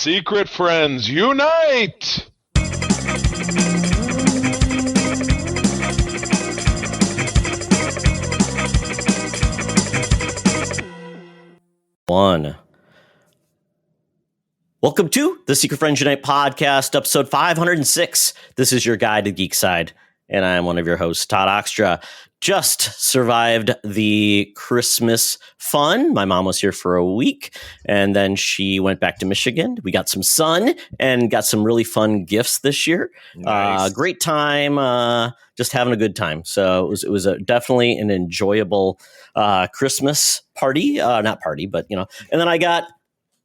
Secret friends, unite! One. Welcome to the Secret Friends Unite podcast, episode 506. This is your guide to Geek Side, and I'm one of your hosts, Todd Oxtra. Just survived the Christmas fun. My mom was here for a week, and then she went back to Michigan. We got some sun and got some really fun gifts this year. Nice. Great time, just having a good time. So it was definitely an enjoyable Christmas party. Not party, but, you know. And then I got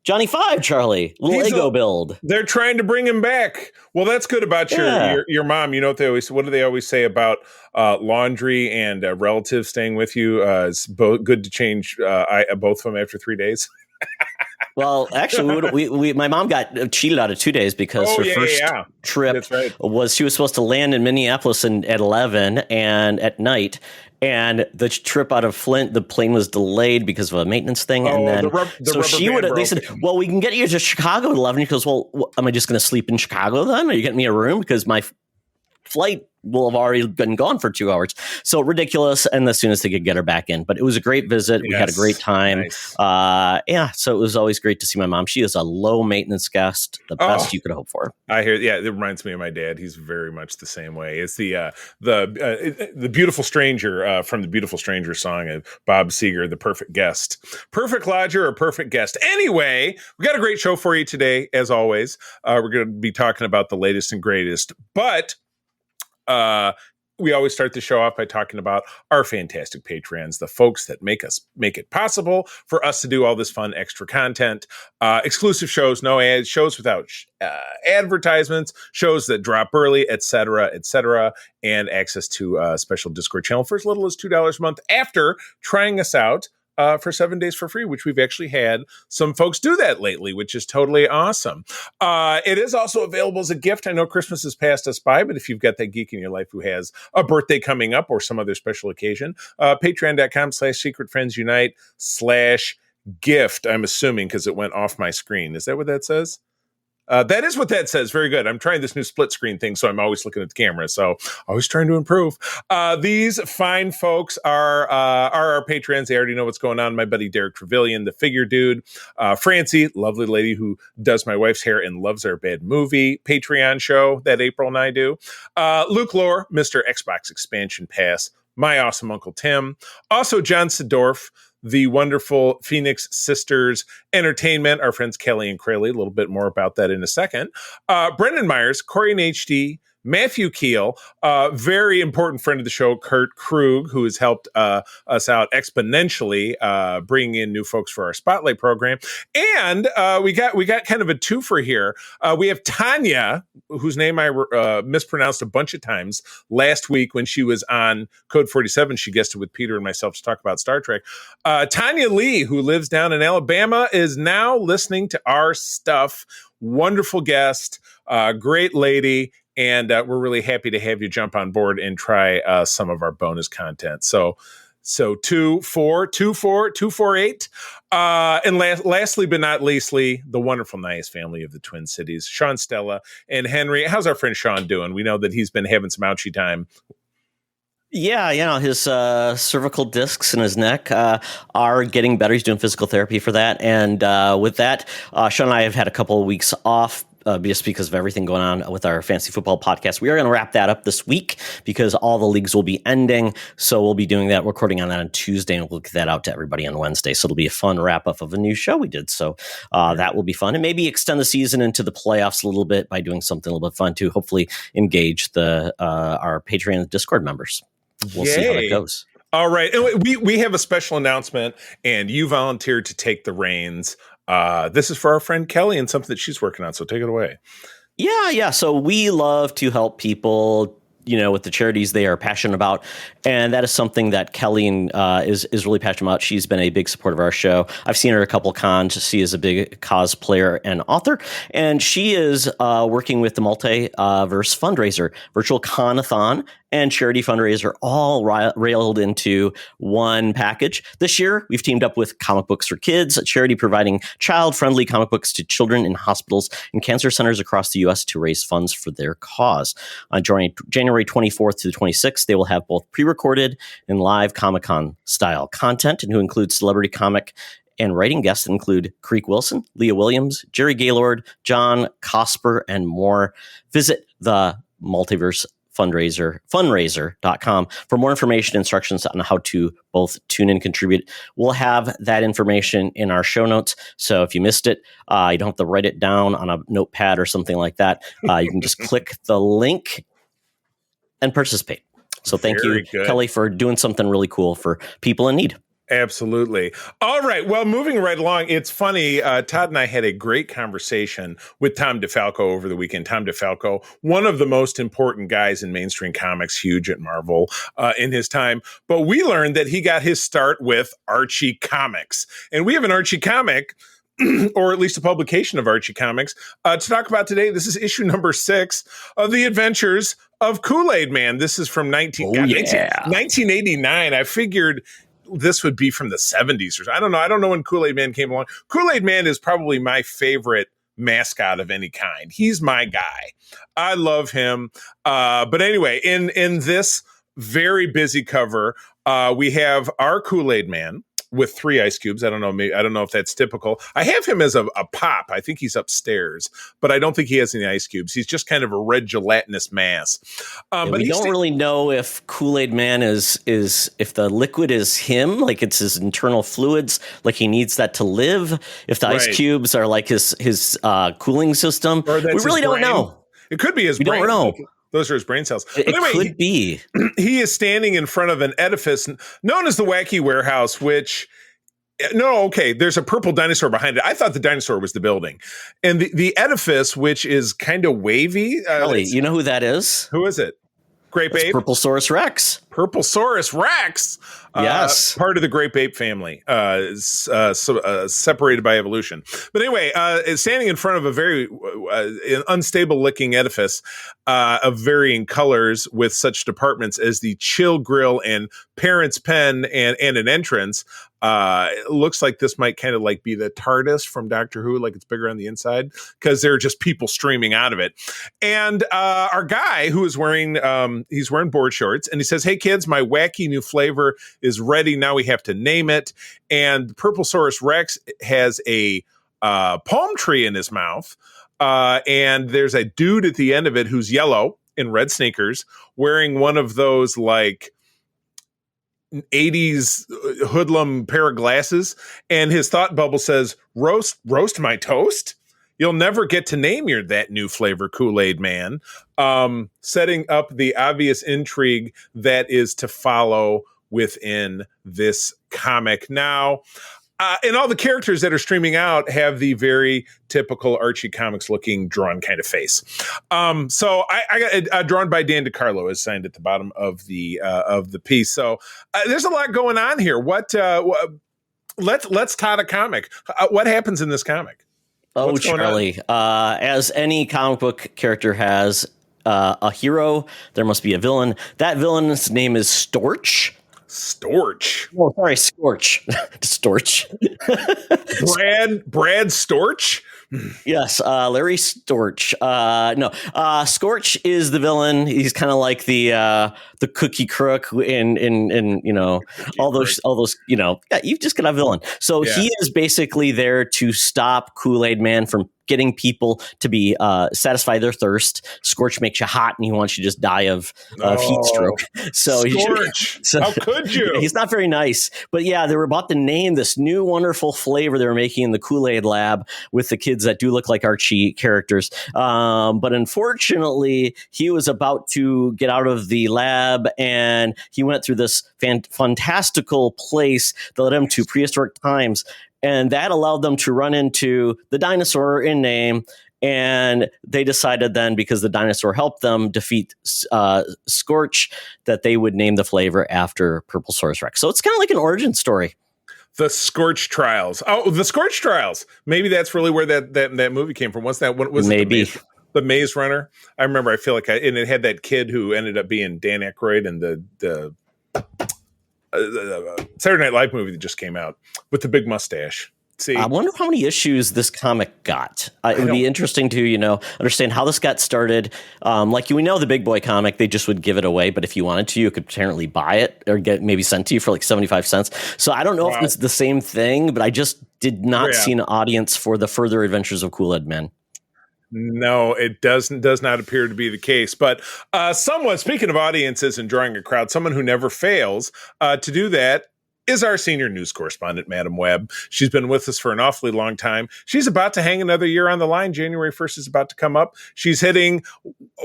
Johnny Five, Charlie, little Lego build. They're trying to bring him back. Well, that's good about your mom. You know what do they always say about laundry and relatives staying with you? It's good to change both of them after 3 days. Well, actually, my mom got cheated out of 2 days because her first trip was she was supposed to land in Minneapolis at 11 and at night. And the trip out of Flint, the plane was delayed because of a maintenance thing. And then they said, well, we can get you to Chicago at 11. He goes, well, am I just going to sleep in Chicago then? Are you getting me a room? Because my flight will have already been gone for 2 hours. So ridiculous. And as soon as they could get her back in. But it was a great visit. We had a great time. Nice. So it was always great to see my mom. She is a low maintenance guest, the best you could hope for. I hear. Yeah, it reminds me of my dad. He's very much the same way. It's the Beautiful Stranger from the Beautiful Stranger song of Bob Seger, the perfect guest, perfect lodger or perfect guest. Anyway, we got a great show for you today. As always, we're going to be talking about the latest and greatest, but we always start the show off by talking about our fantastic Patreons, the folks that make it possible for us to do all this fun extra content, exclusive shows, no ads, shows without advertisements, shows that drop early, etc., and access to a special Discord channel for as little as $2 a month after trying us out for 7 days for free, which we've actually had some folks do that lately, which is totally awesome. It is also available as a gift. I know Christmas has passed us by, but if you've got that geek in your life who has a birthday coming up or some other special occasion, patreon.com/secretfriendsunite/gift, I'm assuming, because it went off my screen. Is that what that says? That is what that says. Very good. I'm trying this new split screen thing, so I'm always looking at the camera. So always trying to improve. These fine folks are our patrons. They already know what's going on. My buddy Derek Trevelyan, the figure dude. Francie, lovely lady who does my wife's hair and loves our bad movie Patreon show that April and I do. Luke Lohr, Mr. Xbox Expansion Pass. My awesome Uncle Tim. Also John Sedorf, the wonderful Phoenix Sisters Entertainment, our friends Kelly and Crayley. A little bit more about that in a second. Brendan Myers, Corey and HD, Matthew Keel, very important friend of the show, Kurt Krug, who has helped us out exponentially, bringing in new folks for our Spotlight program. And we got kind of a twofer here. We have Tanya, whose name I mispronounced a bunch of times last week when she was on Code 47. She guested with Peter and myself to talk about Star Trek. Tanya Lee, who lives down in Alabama, is now listening to our stuff. Wonderful guest, great lady. And we're really happy to have you jump on board and try some of our bonus content. So 248. And lastly, but not leastly, the wonderful, nice family of the Twin Cities, Sean, Stella, and Henry. How's our friend Sean doing? We know that he's been having some ouchie time. Yeah, you know, his cervical discs in his neck are getting better. He's doing physical therapy for that. And with that, Sean and I have had a couple of weeks off just because of everything going on with our fantasy football podcast. We are going to wrap that up this week because all the leagues will be ending. So we'll be doing that, recording on that on Tuesday, and we'll get that out to everybody on Wednesday. So it'll be a fun wrap up of a new show we did. So that will be fun, and maybe extend the season into the playoffs a little bit by doing something a little bit fun to hopefully engage our Patreon Discord members. We'll see how that goes. All right. And we have a special announcement, and you volunteered to take the reins. This is for our friend Kelly and something that she's working on. So take it away. Yeah. So we love to help people, you know, with the charities they are passionate about. And that is something that Kelly is really passionate about. She's been a big supporter of our show. I've seen her at a couple of cons. She is a big cosplayer and author. And she is working with the Multiverse fundraiser, Virtual Con-a-thon. and charity fundraiser all railed into one package. This year, we've teamed up with Comic Books for Kids, a charity providing child-friendly comic books to children in hospitals and cancer centers across the U.S. to raise funds for their cause. On January 24th to the 26th, they will have both pre-recorded and live Comic-Con style content, and who includes celebrity comic and writing guests that include Creek Wilson, Leah Williams, Jerry Gaylord, John Cosper, and more. Visit the Multiverse fundraiser.com for more information and instructions on how to both tune and contribute. We'll have that information in our show notes. So if you missed it, you don't have to write it down on a notepad or something like that. You can just click the link and participate. So thank you, Kelly, for doing something really cool for people in need. Absolutely. All right. Well, moving right along, it's funny. Todd and I had a great conversation with Tom DeFalco over the weekend. Tom DeFalco, one of the most important guys in mainstream comics, huge at Marvel in his time. But we learned that he got his start with Archie Comics. And we have an Archie comic, or at least a publication of Archie Comics, to talk about today. This is issue number 6 of The Adventures of Kool-Aid Man. This is from 1989. I figured this would be from the 70s or I don't know. I don't know when Kool-Aid Man came along. Kool-Aid Man is probably my favorite mascot of any kind. He's my guy. I love him. But anyway, in this very busy cover, we have our Kool-Aid Man with 3 ice cubes. I don't know. I don't know if that's typical. I have him as a pop. I think he's upstairs, but I don't think he has any ice cubes. He's just kind of a red gelatinous mass. But we don't really know if Kool-Aid Man is if the liquid is him, like it's his internal fluids, like he needs that to live. If the ice cubes are like his cooling system, we really don't know. It could be his brain. We don't know. Those are his brain cells. It anyway, could be. He is standing in front of an edifice known as the Wacky Warehouse, which... No, okay, there's a purple dinosaur behind it. I thought the dinosaur was the building. And the edifice, which is kind of wavy. Ellie, you know who that is? Who is it? Grape Ape? Purplesaurus Rex. Purplesaurus Rex. Yes. Part of the Grape Ape family, separated by evolution. But anyway, standing in front of a very unstable looking edifice of varying colors with such departments as the Chill Grill and Parents Pen and an entrance. It looks like this might kind of like be the TARDIS from Doctor Who, like it's bigger on the inside because there are just people streaming out of it. And our guy who is wearing, he's wearing board shorts and he says, "Hey kids, my wacky new flavor is ready. Now we have to name it." And Purplesaurus Rex has a palm tree in his mouth. And there's a dude at the end of it who's yellow in red sneakers wearing one of those like 80s hoodlum pair of glasses, and his thought bubble says, roast my toast. You'll never get to name that new flavor, Kool-Aid Man, setting up the obvious intrigue that is to follow within this comic. Now, and all the characters that are streaming out have the very typical Archie Comics looking drawn kind of face. So I got drawn by Dan DiCarlo is signed at the bottom of the piece. So there's a lot going on here. Let's tot a comic. What happens in this comic? Oh, Charlie, as any comic book character has a hero, there must be a villain. That villain's name is Storch. Oh, sorry, Scorch. Storch. Brad Storch? Yes, Larry Storch. No, Scorch is the villain. He's kind of like the cookie crook in all those you've just got a villain. So he is basically there to stop Kool-Aid Man from getting people to be satisfy their thirst. Scorch makes you hot, and he wants you to just die of heat stroke. So Scorch, how could you? He's not very nice. But yeah, they were about to name this new wonderful flavor they were making in the Kool-Aid lab with the kids that do look like Archie characters. But unfortunately, he was about to get out of the lab, and he went through this fantastical place that led him to prehistoric times. And that allowed them to run into the dinosaur in name. And they decided then, because the dinosaur helped them defeat Scorch, that they would name the flavor after Purplesaurus Rex. So it's kind of like an origin story. The Scorch Trials. Oh, the Scorch Trials. Maybe that's really where that movie came from. What's that? What was maybe it? The Maze Runner. I remember. I feel like and it had that kid who ended up being Dan Aykroyd in the Saturday Night Live movie that just came out with the big mustache. See, I wonder how many issues this comic got. It would be interesting to, understand how this got started. We know the Big Boy comic, they just would give it away. But if you wanted to, you could apparently buy it or get maybe sent to you for like 75 cents. So I don't know if it's the same thing, but I just did not see an audience for the further adventures of Cool Ed Men. No, it does not appear to be the case. But speaking of audiences and drawing a crowd, someone who never fails to do that is our senior news correspondent, Madam Webb. She's been with us for an awfully long time. She's about to hang another year on the line. January 1st is about to come up. She's hitting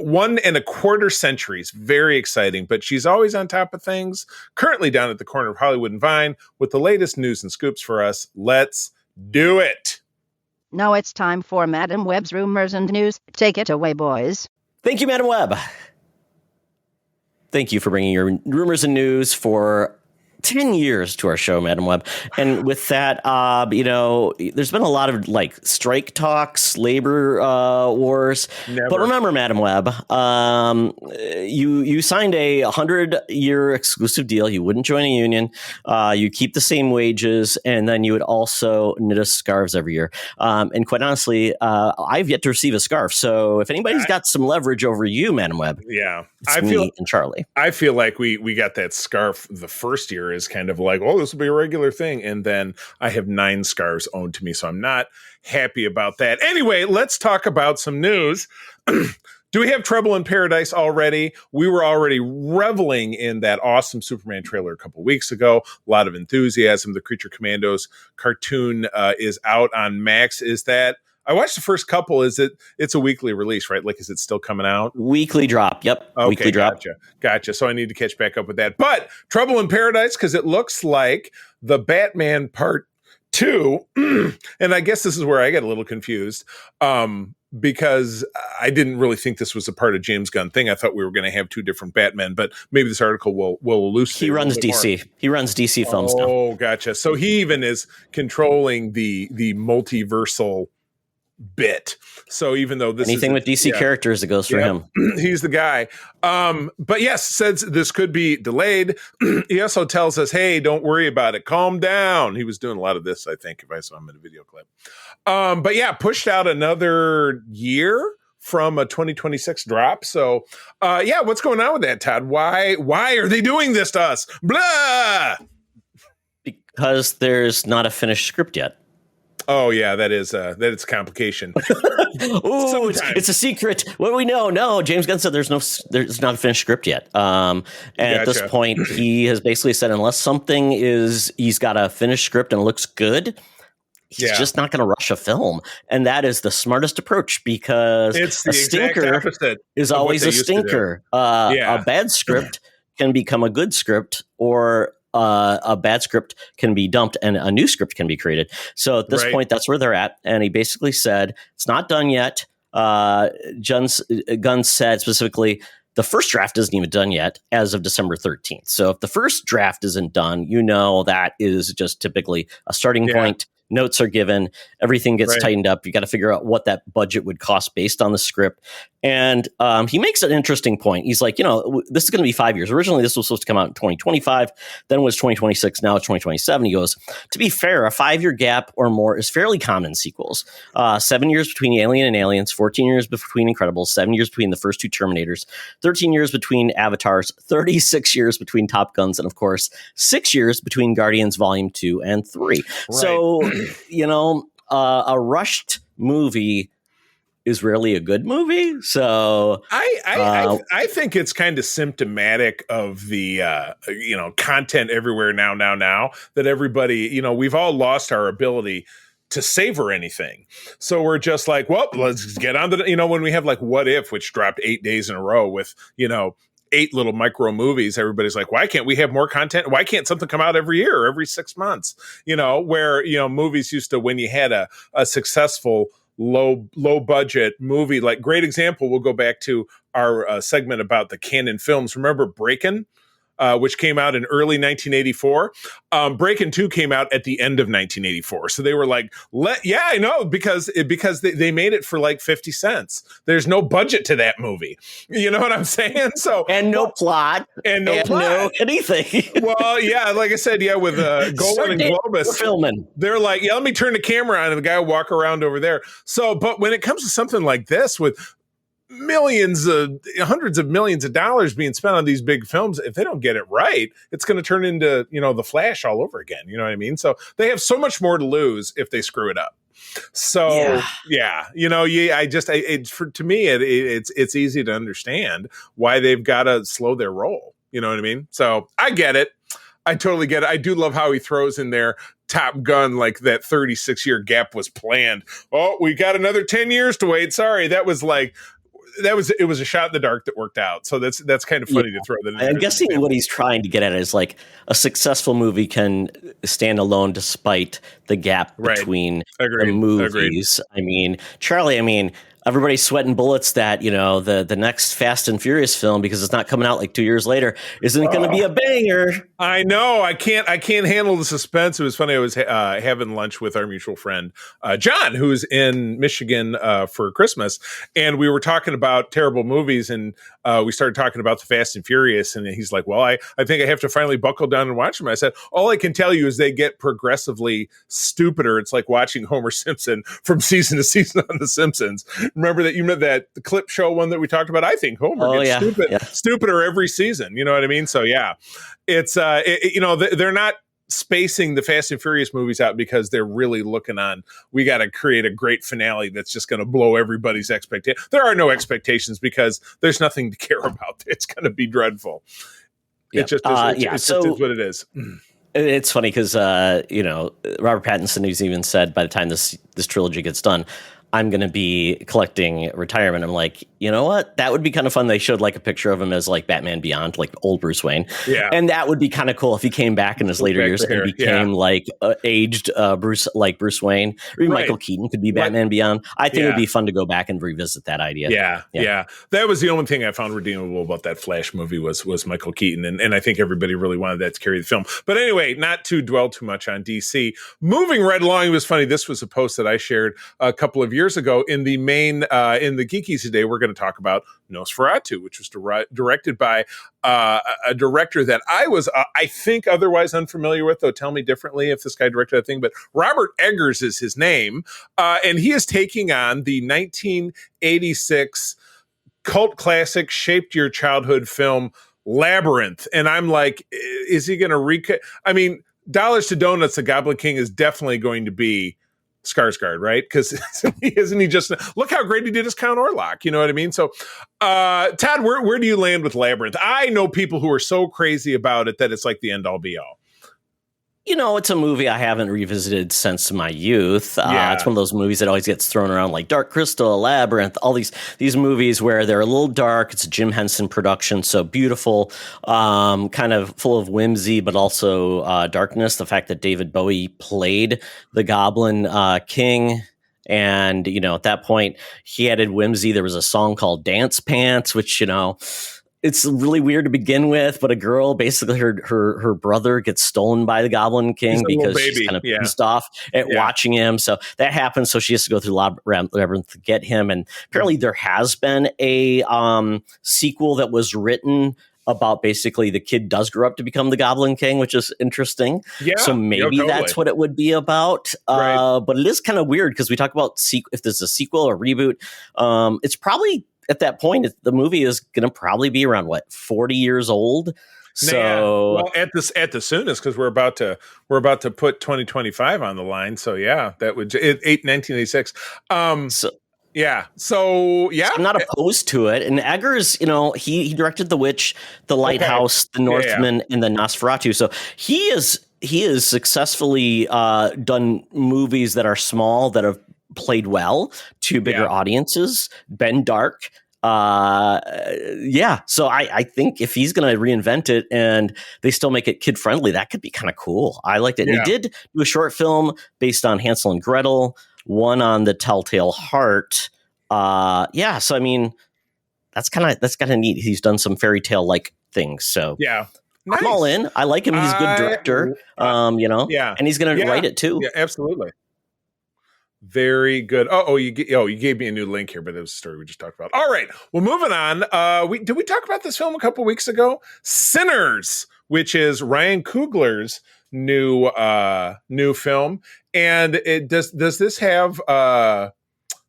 1.25 centuries. Very exciting, but she's always on top of things. Currently down at the corner of Hollywood and Vine with the latest news and scoops for us. Let's do it. Now it's time for Madam Webb's Rumors and News. Take it away, boys. Thank you, Madam Webb. Thank you for bringing your rumors and news for 10 years to our show, Madam Webb. And with that, there's been a lot of strike talks, labor wars. Never. But remember, Madam Webb, you signed a 100-year exclusive deal. You wouldn't join a union. You keep the same wages, and then you would also knit us scarves every year. And quite honestly, I've yet to receive a scarf. So if anybody's got some leverage over you, Madam Webb, it's me and Charlie. I feel like we got that scarf the first year is kind of like, oh, this will be a regular thing. And then I have 9 scarves owned to me, so I'm not happy about that. Anyway, let's talk about some news. Do we have Trouble in Paradise already? We were already reveling in that awesome Superman trailer a couple weeks ago. A lot of enthusiasm. The Creature Commandos cartoon is out on Max. I watched the first couple. It's a weekly release, right? Is it still coming out? Weekly drop. Yep. Okay, weekly drop. Gotcha. So I need to catch back up with that. But Trouble in Paradise, because it looks like the Batman Part 2, and I guess this is where I get a little confused, because I didn't really think this was a part of James Gunn thing. I thought we were going to have 2 different Batmen, but maybe this article will elucidate. He runs DC. More. He runs DC films now. Oh, gotcha. So he even is controlling the multiversal bit. So even though this anything with DC characters, it goes for him. He's the guy. But yes, says this could be delayed. He also tells us, hey, don't worry about it. Calm down. He was doing a lot of this, I think, if I saw him in a video clip. But yeah, pushed out another year from a 2026 drop. So what's going on with that, Todd? Why are they doing this to us? Blah! Because there's not a finished script yet. Oh yeah, that is a complication. Ooh, it's a secret. What do we know? No, James Gunn said there's not a finished script yet. And at this point, he has basically said unless he's got a finished script and it looks good, he's just not going to rush a film. And that is the smartest approach, because it's a stinker is always a stinker. A bad script can become a good script, or a bad script can be dumped and a new script can be created. So at this point, that's where they're at. And he basically said, it's not done yet. Gunn said specifically, the first draft isn't even done yet as of December 13th. So if the first draft isn't done, that is just typically a starting point. Notes are given, everything gets tightened up. You got to figure out what that budget would cost based on the script. And he makes an interesting point. He's like, this is going to be 5 years. Originally, this was supposed to come out in 2025. Then it was 2026. Now it's 2027. He goes, to be fair, a 5-year gap or more is fairly common in sequels. 7 years between Alien and Aliens, 14 years between Incredibles, 7 years between the first 2 Terminators, 13 years between Avatars, 36 years between Top Guns, and of course, 6 years between Guardians Volume 2 and 3. Right. So, a rushed movie is rarely a good movie. So I think it's kind of symptomatic of the content everywhere now that everybody, we've all lost our ability to savor anything. So we're just like, well, let's get on to when we have like What If, which dropped 8 days in a row with 8 little micro movies. Everybody's like, why can't we have more content? Why can't something come out every year or every 6 months? Where movies used to, when you had a successful low budget movie, like great example, we'll go back to our segment about the Canon films. Remember Breakin'? which came out in early 1984. Breakin' 2 came out at the end of 1984. So they were like, I know, because they made it for like 50 cents. There's no budget to that movie. You know what I'm saying? So and no plot. And no plot. No anything. Well, yeah, like I said, with Golan and Globus filming. They're like, let me turn the camera on, and the guy will walk around over there. So, but when it comes to something like this with hundreds of millions of dollars being spent on these big films, if they don't get it right, it's going to turn into, The Flash all over again. You know what I mean? So they have so much more to lose if they screw it up. So to me, it's easy to understand why they've got to slow their roll. You know what I mean? So I get it. I totally get it. I do love how he throws in there Top Gun, like that 36-year gap was planned. Oh, we got another 10 years to wait. Sorry, it was a shot in the dark that worked out. So that's kind of funny to throw that in. I'm guessing what he's trying to get at is like a successful movie can stand alone despite the gap between the movies. Agreed. I mean, Charlie, everybody's sweating bullets that, the next Fast and Furious film, because it's not coming out like 2 years later, isn't going to be a banger. I know. I can't handle the suspense. It was funny. I was having lunch with our mutual friend, John, who's in Michigan for Christmas. And we were talking about terrible movies. And we started talking about the Fast and Furious. And he's like, well, I think I have to finally buckle down and watch them. I said, all I can tell you is they get progressively stupider. It's like watching Homer Simpson from season to season on The Simpsons. Remember that the clip show one that we talked about? I think Homer gets stupider every season. You know what I mean? So yeah, it's they're not spacing the Fast and Furious movies out because they're really looking on, we got to create a great finale that's just going to blow everybody's expectations. There are no expectations because there's nothing to care about. It's going to be dreadful. It just is. It just is what it is. It's funny because Robert Pattinson has even said by the time this trilogy gets done, I'm going to be collecting retirement. I'm like, you know what? That would be kind of fun. They showed like a picture of him as like Batman Beyond, like old Bruce Wayne. Yeah. And that would be kind of cool if he came back in his later years and became like aged Bruce Wayne. Or even Michael Keaton could be Batman Beyond. I think it would be fun to go back and revisit that idea. Yeah. That was the only thing I found redeemable about that Flash movie was Michael Keaton. And I think everybody really wanted that to carry the film. But anyway, not to dwell too much on DC. Moving right along, it was funny. This was a post that I shared a couple of years ago in the main in the Geekies today. We're going to talk about Nosferatu, which was directed by a director that I was I think otherwise unfamiliar with, though tell me differently if this guy directed that thing, but Robert Eggers is his name, and he is taking on the 1986 cult classic shaped your childhood film Labyrinth. And I'm like, is he going to dollars to donuts, the Goblin King is definitely going to be Skarsgård, right? Because isn't he just, look how great he did as Count Orlok, you know what I mean? So, Todd, where do you land with Labyrinth? I know people who are so crazy about it that it's like the end all be all. It's a movie I haven't revisited since my youth. It's one of those movies that always gets thrown around like Dark Crystal, Labyrinth, all these movies where they're a little dark. It's a Jim Henson production, so beautiful, kind of full of whimsy, but also darkness. The fact that David Bowie played the Goblin King. And, at that point, he added whimsy. There was a song called Dance Pants, which, it's really weird to begin with, but a girl, basically her brother gets stolen by the Goblin King because she's kind of pissed off at watching him. So that happens. So she has to go through Labyrinth to get him. And apparently there has been a sequel that was written about basically the kid does grow up to become the Goblin King, which is interesting. Yeah, so maybe that's what it would be about. Right. But it is kind of weird because we talk about if there's a sequel or reboot, it's probably at that point, the movie is going to probably be around 40 years old. So at the soonest, because we're about to put 2025 on the line. So that would 1986. So I'm not opposed to it. And Eggers, he directed The Witch, The Lighthouse, The Northman, and the Nosferatu. So he is successsly done movies that are small that have played well to bigger audiences, been dark. So I think if he's going to reinvent it and they still make it kid friendly, that could be kind of cool. I liked it. And he did do a short film based on Hansel and Gretel, one on the Telltale Heart. So that's kind of neat. He's done some fairy tale like things. So Nice. I'm all in. I like him. He's a good director. Yeah, and he's going to write it too. Yeah, absolutely. Very good. You gave me a new link here, but it was a story we just talked about. All right. Well, moving on. Did we talk about this film a couple weeks ago? Sinners, which is Ryan Coogler's new film, and it does this have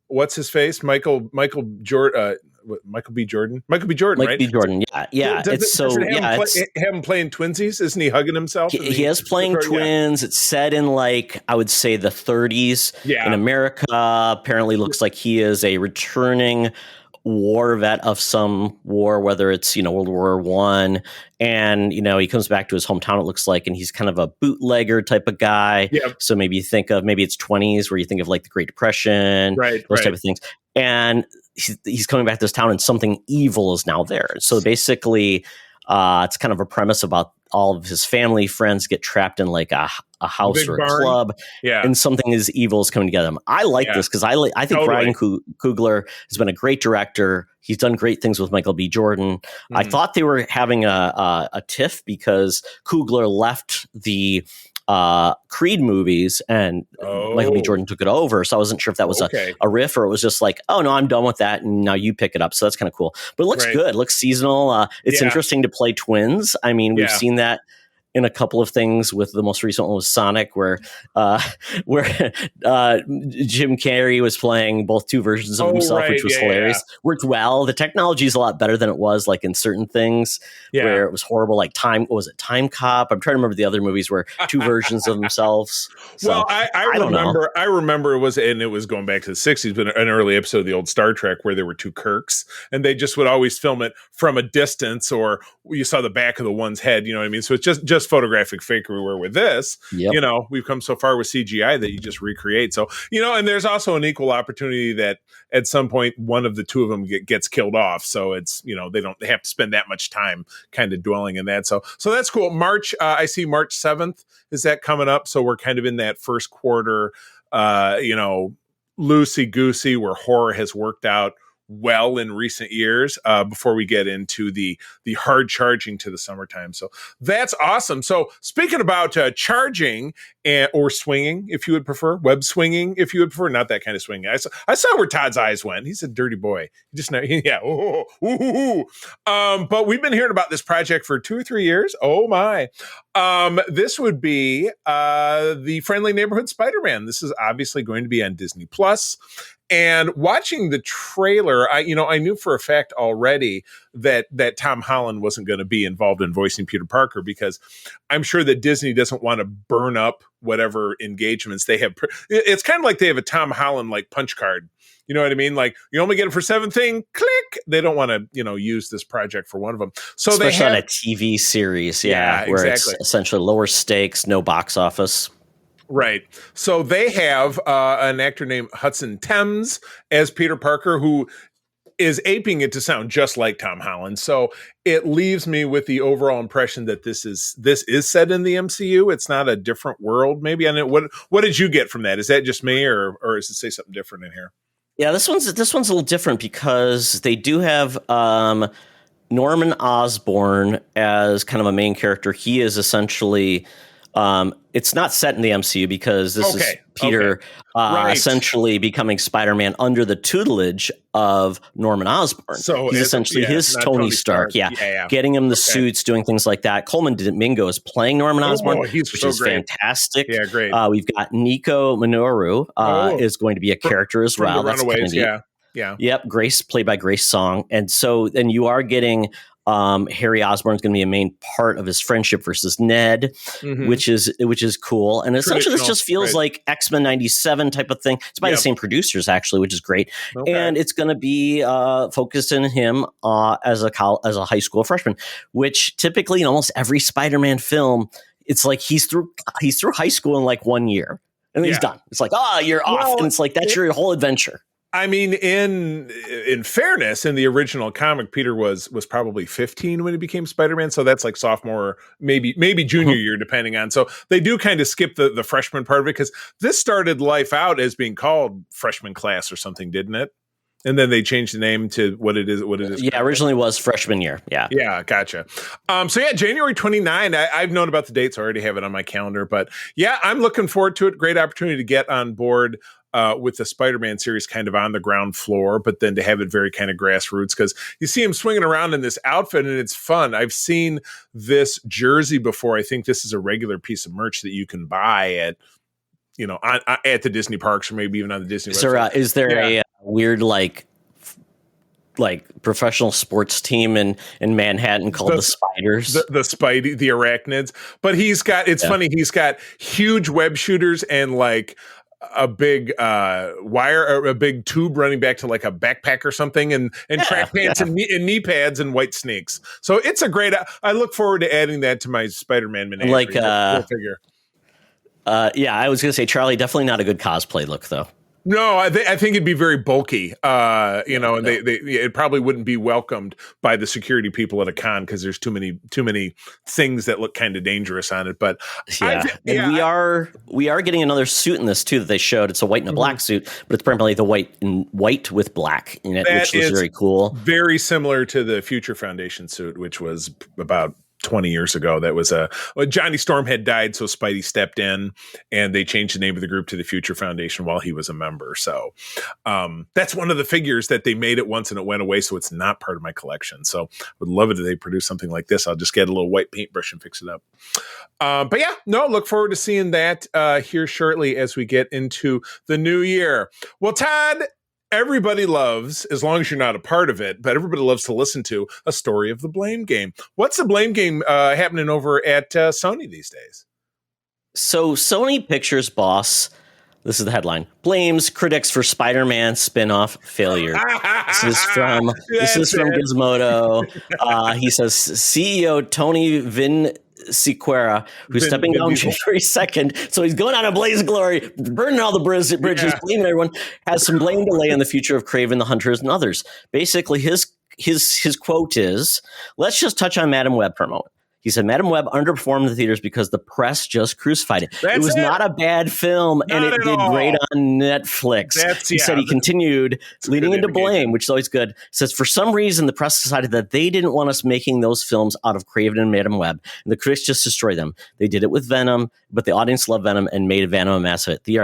what's his face? Michael B. Jordan. Michael B. Jordan, right? B. Jordan, yeah. Does it have him playing twinsies? Isn't he hugging himself? He is playing twins. Yeah. It's set in I would say the 30s in America. Apparently, looks like he is a returning war vet of some war, whether it's World War I, and he comes back to his hometown. It looks like, and he's kind of a bootlegger type of guy. Yeah. So maybe you think of it's 20s, where you think of the Great Depression, those type of things, and he's coming back to this town, and something evil is now there. So basically, it's kind of a premise about all of his family friends get trapped in a house or a club, and something is evil is coming together. I like this because I think Ryan Coogler has been a great director. He's done great things with Michael B. Jordan. I thought they were having a tiff because Coogler left the Creed movies and Michael B. Jordan took it over. So I wasn't sure if that was a riff or it was just oh no, I'm done with that and now you pick it up. So that's kind of cool. But it looks good. It looks seasonal. It's interesting to play twins. I mean, we've seen that in a couple of things. With the most recent one was Sonic, where Jim Carrey was playing both two versions of himself, which was hilarious. Worked well. The technology is a lot better than it was in certain things where it was horrible. Time Cop? I'm trying to remember the other movies where two versions of themselves. So, well, I remember it was going back to the 60s, but an early episode of the old Star Trek where there were two Kirks, and they just would always film it from a distance, or you saw the back of the one's head. You know what I mean? So it's just photographic fakery. Where with this, we've come so far with CGI that you just recreate. So, and there's also an equal opportunity that at some point one of the two of them gets killed off. So it's, they have to spend that much time kind of dwelling in that. So that's cool. March, I see March 7th is that coming up. So we're kind of in that first quarter, loosey goosey where horror has worked out well in recent years before we get into the hard charging to the summertime. So that's awesome. So speaking about charging or swinging, if you would prefer, web swinging, if you would prefer, not that kind of swinging. I saw where Todd's eyes went. He's a dirty boy. But we've been hearing about this project for 2 or 3 years. Oh my. This would be the Friendly Neighborhood Spider-Man. This is obviously going to be on Disney Plus. And watching the trailer, I knew for a fact already that Tom Holland wasn't going to be involved in voicing Peter Parker, because I'm sure that Disney doesn't want to burn up whatever engagements they have. It's kind of like they have a Tom Holland punch card. You know what I mean? You only get it for 7 thing, click. They don't want to, use this project for one of them. So especially on a TV series, where it's essentially lower stakes, no box office. Right. So they have an actor named Hudson Thames as Peter Parker, who is aping it to sound just like Tom Holland. So it leaves me with the overall impression that this is set in the MCU. It's not a different world. Maybe. What did you get from that? Is that just me, or does it say something different in here? Yeah, this one's a little different because they do have Norman Osborn as kind of a main character. He is essentially. It's not set in the MCU because this is Peter essentially becoming Spider-Man under the tutelage of Norman Osborn. So he's essentially his Tony Stark. Getting him the suits, doing things like that. Coleman Domingo is playing Norman Osborn, which is great. Fantastic. Yeah, great. We've got Nico Minoru is going to be a character as well. That's Runaways, Yep, Grace, played by Grace Song. And so then you are getting Harry Osborn is going to be a main part of his friendship versus Ned, which is cool. And essentially this just feels like X-Men 97 type of thing. It's by the same producers actually, which is great. Okay. And it's going to be focused in him as a high school freshman, which typically in almost every Spider-Man film, it's like he's through high school in 1 year and then he's done. It's you're off. And it's that's your whole adventure. I mean, in fairness, in the original comic, Peter was probably 15 when he became Spider-Man. So that's sophomore, maybe junior year, depending on. So they do kind of skip the freshman part of it, because this started life out as being called freshman class or something, didn't it? And then they changed the name to what it is. Yeah, originally was freshman year. Yeah. Yeah, gotcha. So yeah, January 29. I've known about the dates. I already have it on my calendar. But yeah, I'm looking forward to it. Great opportunity to get on board with the Spider-Man series kind of on the ground floor, but then to have it very kind of grassroots, because you see him swinging around in this outfit and it's fun. I've seen this jersey before. I think this is a regular piece of merch that you can buy at, at the Disney parks, or maybe even on the Disney website. Is there a weird like professional sports team in Manhattan called the Spiders? The Spidey, the Arachnids. But it's funny, he's got huge web shooters and like a big wire or a big tube running back to like a backpack or something, and track pants and knee pads and white sneaks. So it's a great, I look forward to adding that to my Spider-Man menagerie. Figure. I was going to say, Charlie, definitely not a good cosplay look, though. No, I think it'd be very bulky, and it probably wouldn't be welcomed by the security people at a con because there's too many things that look kind of dangerous on it. But we are getting another suit in this too that they showed. It's a white and a black suit, but it's primarily the white with black in it, which is very cool. Very similar to the Future Foundation suit, which was about 20 years ago. That was Johnny Storm had died, so Spidey stepped in and they changed the name of the group to the Future Foundation while he was a member. So that's one of the figures that they made it once and it went away, so it's not part of my collection. So I would love it if they produce something like this. I'll just get a little white paintbrush and fix it up. But yeah, look forward to seeing that here shortly as we get into the new year. Well, Todd, everybody loves, as long as you're not a part of it, but everybody loves to listen to a story of the blame game. What's the blame game happening over at Sony these days? So Sony Pictures boss, this is the headline, blames critics for Spider-Man spin-off failure. This is from Gizmodo. He says CEO Tony Sequeira, who's stepping down January 2nd. So he's going on a blaze of glory, burning all the bridges, blaming everyone, has some blame to lay on the future of Kraven the Hunters and others. Basically, his quote is, let's just touch on Madam Web for a moment. He said, Madam Web underperformed in the theaters because the press just crucified it. It was not a bad film, and it did great on Netflix. He said he continued leading into blame, which is always good. Says, for some reason, the press decided that they didn't want us making those films out of Kraven and Madam Web, and the critics just destroyed them. They did it with Venom, but the audience loved Venom and made Venom a mess of it. These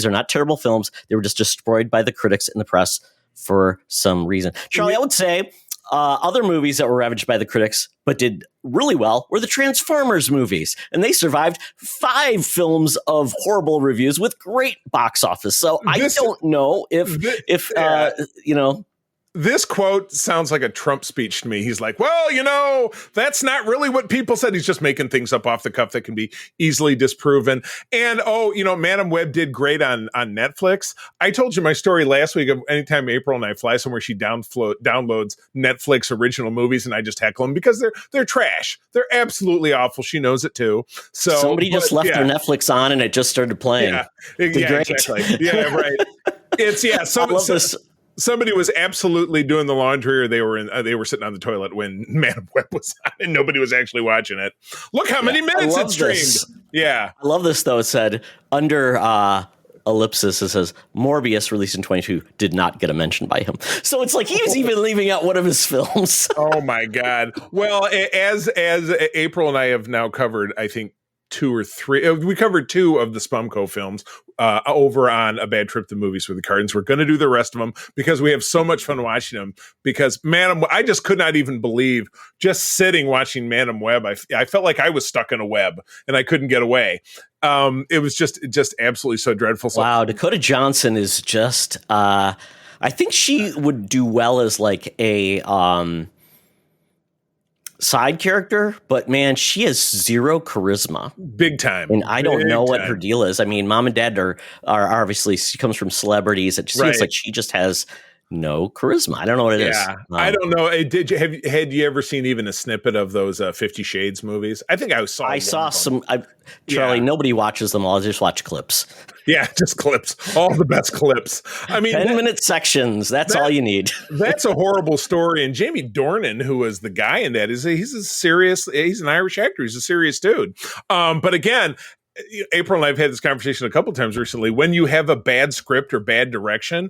are not terrible films. They were just destroyed by the critics and the press for some reason. Charlie, I would say other movies that were ravaged by the critics but did really well were the Transformers movies, and they survived 5 films of horrible reviews with great box office. So I don't know if this quote sounds like a Trump speech to me. He's like, well, that's not really what people said. He's just making things up off the cuff that can be easily disproven. And, Madam Web did great on Netflix. I told you my story last week of anytime April and I fly somewhere, she downloads Netflix original movies and I just heckle them because they're trash. They're absolutely awful. She knows it too. So somebody just left their Netflix on and it just started playing. Yeah, exactly. Yeah, right. I love this. Somebody was absolutely doing the laundry, or they were sitting on the toilet when Madam Web was on, and nobody was actually watching it. Look how many minutes it streamed. Yeah, I love this though. It said under ellipsis, it says Morbius, released in 22, did not get a mention by him. So it's like he was even leaving out one of his films. Oh my God! Well, as April and I have now covered, I think 2 or 3. We covered 2 of the Spumco films over on A Bad Trip to Movies with the Cardinals. We're going to do the rest of them because we have so much fun watching them. Because I just could not even believe just sitting watching Madam Web. I felt like I was stuck in a web and I couldn't get away. It was just absolutely so dreadful. Wow, Dakota Johnson is just. I think she would do well as like a. Side character, but man, she has zero charisma, big time. And I don't know what her deal is. I mean, mom and dad are obviously, she comes from celebrities. It just seems like she just has no charisma. I don't know what it is. I don't know. Had you ever seen even a snippet of those 50 Shades movies? I think I saw some. Charlie, nobody watches them all. I just watch clips. Yeah, just clips. All the best clips. I mean, 10-minute sections. That's all you need. That's a horrible story. And Jamie Dornan, who was the guy in that, he's an Irish actor. He's a serious dude. But again, April and I have had this conversation a couple times recently. When you have a bad script or bad direction,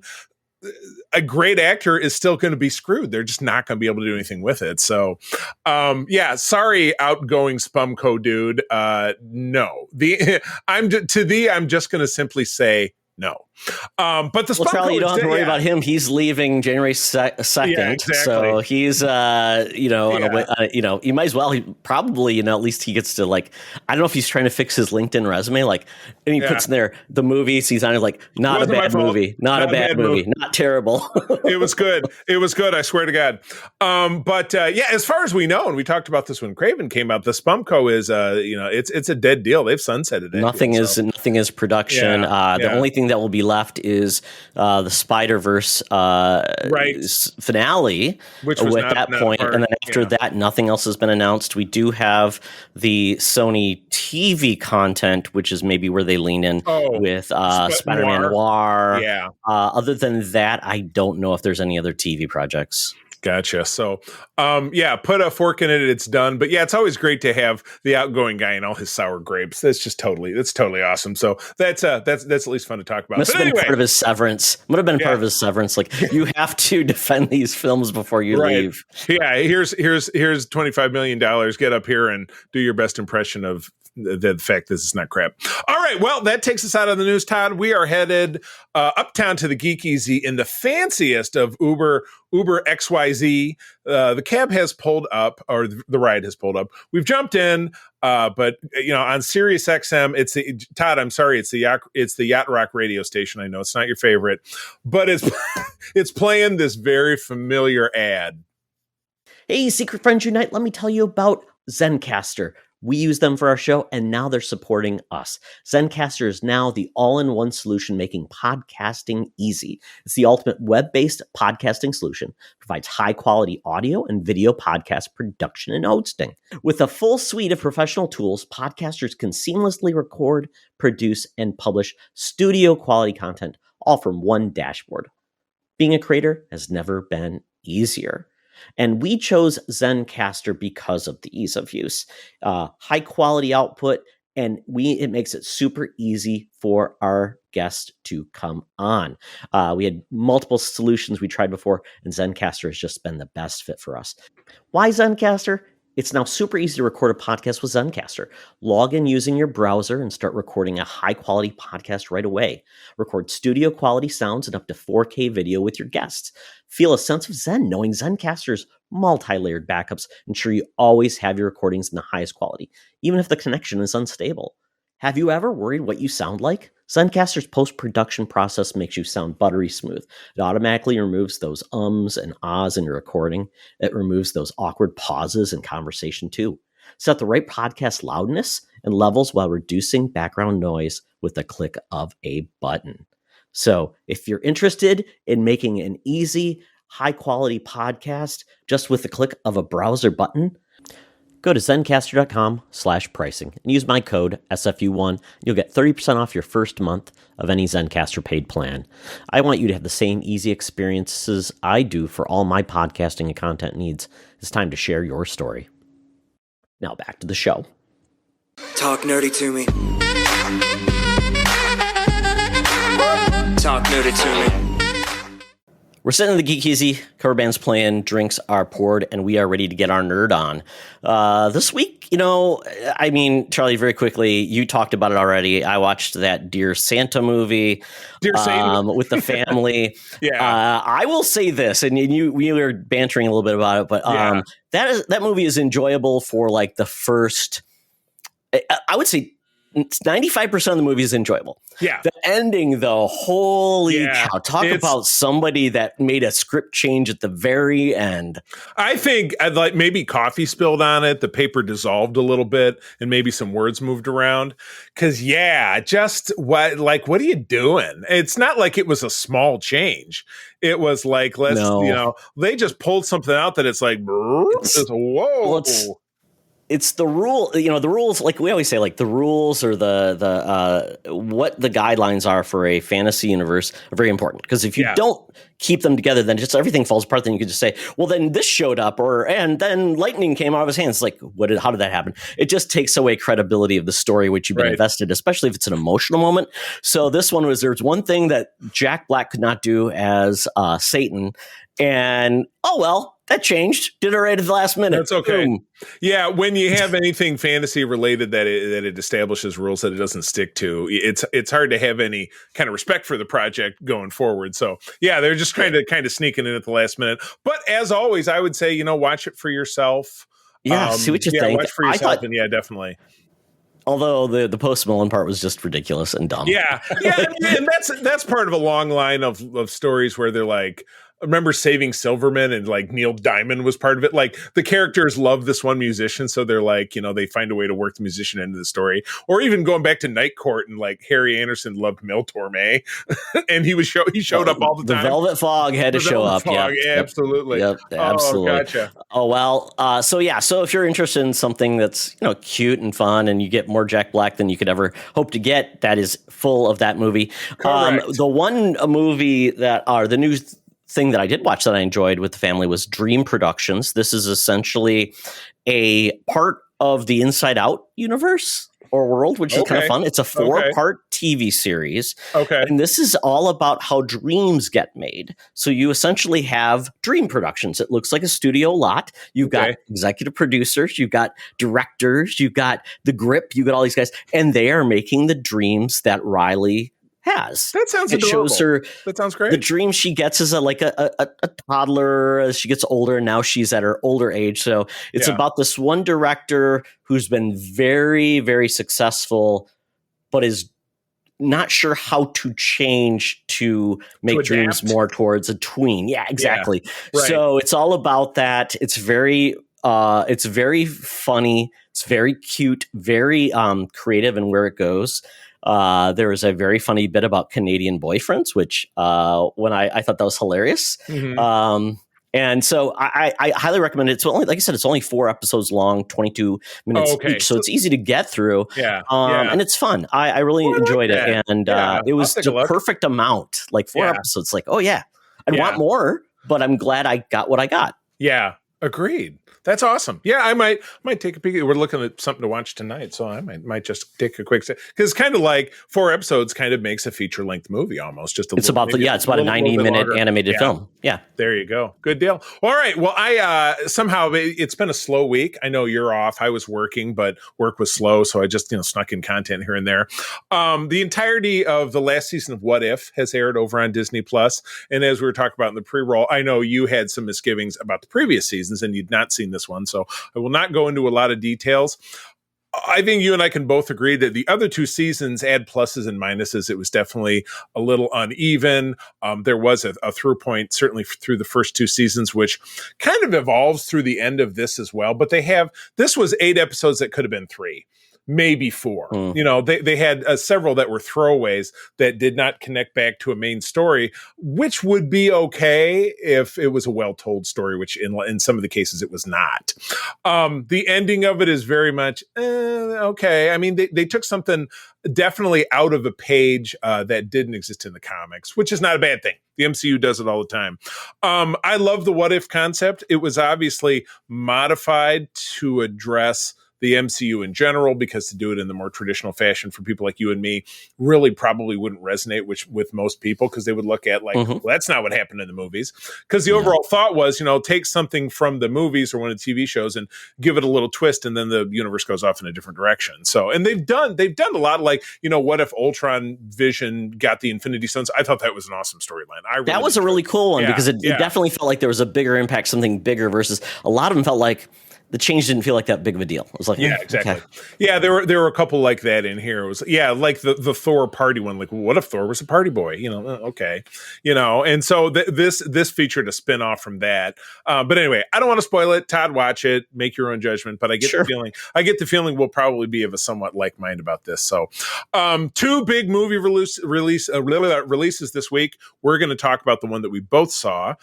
a great actor is still going to be screwed. They're just not going to be able to do anything with it. So, sorry, outgoing Spumco dude. No, I'm just going to simply say no. But the Spumco, Charlie, you don't have to worry about him. He's leaving January 2nd. Yeah, exactly. So he's, you might as well, at least he gets to I don't know if he's trying to fix his LinkedIn resume. And he puts in there the movies he's on, not a bad movie, not a bad movie, not terrible. It was good. I swear to God. As far as we know, and we talked about this when Craven came out, the Spumco is, it's a dead deal. They've sunsetted it. Nothing is production. The only thing that will be left is the Spider-Verse finale, which was at that point, and then after that, nothing else has been announced. We do have the Sony TV content, which is maybe where they lean in with Spider-Man Noir. Yeah. Other than that, I don't know if there's any other TV projects. Gotcha. So, put a fork in it. It's done. But yeah, it's always great to have the outgoing guy and all his sour grapes. That's totally awesome. So that's at least fun to talk about. Must have been part of his severance. Would have been part of his severance. You have to defend these films before you leave. Yeah. Here's $25 million. Get up here and do your best impression of the fact this is not crap. All right, well, that takes us out of the news, Todd. We are headed uptown to the Geek Easy in the fanciest of Uber XYZ. The cab has pulled up, or the ride has pulled up. We've jumped in, but on Sirius XM, Todd. I'm sorry, it's the Yacht Rock radio station. I know it's not your favorite, but it's playing this very familiar ad. Hey, Secret Friends Unite! Let me tell you about Zencastr. We use them for our show, and now they're supporting us. Zencastr is now the all-in-one solution making podcasting easy. It's the ultimate web-based podcasting solution. Provides high-quality audio and video podcast production and hosting. With a full suite of professional tools, podcasters can seamlessly record, produce, and publish studio-quality content, all from one dashboard. Being a creator has never been easier. And we chose Zencastr because of the ease of use, high quality output, and it makes it super easy for our guests to come on. We had multiple solutions we tried before, and Zencastr has just been the best fit for us. Why Zencastr? It's now super easy to record a podcast with Zencastr. Log in using your browser and start recording a high-quality podcast right away. Record studio-quality sounds and up to 4K video with your guests. Feel a sense of zen knowing Zencastr's multi-layered backups ensure you always have your recordings in the highest quality, even if the connection is unstable. Have you ever worried what you sound like? Zencastr's post-production process makes you sound buttery smooth. It automatically removes those ums and ahs in your recording. It removes those awkward pauses in conversation too. Set the right podcast loudness and levels while reducing background noise with the click of a button. So if you're interested in making an easy, high-quality podcast just with the click of a browser button, go to zencastr.com/pricing and use my code SFU1. You'll get 30% off your first month of any Zencastr paid plan. I want you to have the same easy experiences I do for all my podcasting and content needs. It's time to share your story. Now back to the show. Talk nerdy to me. Talk nerdy to me. We're sitting in the Geek Easy, cover band's playing, drinks are poured, and we are ready to get our nerd on. This week, Charlie, very quickly, you talked about it already. I watched that Dear Santa movie with the family. Yeah. I will say this, and we were bantering a little bit about it, but that movie is enjoyable for the first, I would say, 95% of the movie is enjoyable. Yeah. The ending, though, holy cow. Talk about somebody that made a script change at the very end. I think maybe coffee spilled on it. The paper dissolved a little bit and maybe some words moved around. Because, what are you doing? It's not like it was a small change. It was they just pulled something out that it's like, whoa. It's the rule, the rules, like we always say, the rules or the what the guidelines are for a fantasy universe are very important. Because if you don't keep them together, then just everything falls apart. Then you could just say, well, then this showed up, and then lightning came out of his hands. Like, how did that happen? It just takes away credibility of the story, which you've been invested, especially if it's an emotional moment. So this one there's one thing that Jack Black could not do as Satan, and that changed. Did it right at the last minute. That's okay. Boom. Yeah, when you have anything fantasy related that it establishes rules that it doesn't stick to, it's hard to have any kind of respect for the project going forward. So yeah, they're just kind of sneaking in at the last minute. But as always, I would say, watch it for yourself. Yeah, see what you think. Watch for yourself, and definitely. Although the Post Malone part was just ridiculous and dumb. Yeah, and that's part of a long line of stories where they're like, I remember Saving Silverman, and like Neil Diamond was part of it. Like the characters love this one musician, so they're like, they find a way to work the musician into the story. Or even going back to Night Court, and like Harry Anderson loved Mel Torme, and he showed up all the time. The Velvet Fog had to show up. Fog, absolutely. Yep, absolutely. Oh, gotcha. Oh well. So if you're interested in something that's cute and fun, and you get more Jack Black than you could ever hope to get, that is full of that movie. The one movie the new thing that I did watch that I enjoyed with the family was Dream Productions. This is essentially a part of the Inside Out universe or world, which is kind of fun. It's a 4-part TV series. Okay. And this is all about how dreams get made. So you essentially have Dream Productions. It looks like a studio lot. You've got executive producers, you've got directors, you've got the grip, you've got all these guys, and they are making the dreams that Riley has. That sounds adorable. It shows her. That sounds great. The dream she gets as a toddler as she gets older, and now she's at her older age. So it's about this one director who's been very, very successful, but is not sure how to change to make dreams more towards a tween. Yeah, exactly. Yeah, right. So it's all about that. It's very funny. It's very cute, very creative in where it goes. There is a very funny bit about Canadian boyfriends, which when I thought that was hilarious. Mm-hmm. And so I highly recommend it. It's only, like I said, it's only 4 episodes long, 22 minutes each. So it's easy to get through. And it's fun. I really enjoyed it. And it was the perfect amount, like 4 episodes. Like, I'd want more, but I'm glad I got what I got. Yeah, agreed. That's awesome. Yeah, I might take a peek. We're looking at something to watch tonight, so I might just take a quick because it's kind of like 4 episodes kind of makes a feature length movie almost. It's about a 90-minute animated film. Yeah, there you go. Good deal. All right. Well, I somehow it's been a slow week. I know you're off. I was working, but work was slow, so I just snuck in content here and there. The entirety of the last season of What If has aired over on Disney Plus, and as we were talking about in the pre-roll, I know you had some misgivings about the previous seasons, and you'd not seen this one, so I will not go into a lot of details. I think you and I can both agree that the other 2 seasons add pluses and minuses. It was definitely a little uneven. There was a through point, certainly through the first 2 seasons, which kind of evolves through the end of this as well. But this was 8 episodes that could have been 3. Maybe 4. They had several that were throwaways that did not connect back to a main story, which would be okay if it was a well-told story, which in some of the cases it was not. The ending of it is very much okay. I mean, they took something definitely out of a page that didn't exist in the comics, which is not a bad thing. The MCU does it all the time. I love the what if concept. It was obviously modified to address the MCU in general, because to do it in the more traditional fashion for people like you and me really probably wouldn't resonate with most people, because they would look at well, that's not what happened in the movies. Because the overall thought was, take something from the movies or one of the TV shows and give it a little twist, and then the universe goes off in a different direction. So, and they've done a lot of what if Ultron Vision got the Infinity Stones? I thought that was an awesome storyline. That was a really cool one, because it definitely felt like there was a bigger impact, something bigger, versus a lot of them felt like the change didn't feel like that big of a deal. It was like, exactly. Okay. Yeah, there were a couple like that in here. It was like the Thor party one. Like, well, what if Thor was a party boy? Okay, and so this featured a spinoff from that. But anyway, I don't want to spoil it. Todd, watch it, make your own judgment. But I get the feeling we'll probably be of a somewhat like mind about this. So, 2 big movie releases this week. We're going to talk about the one that we both saw,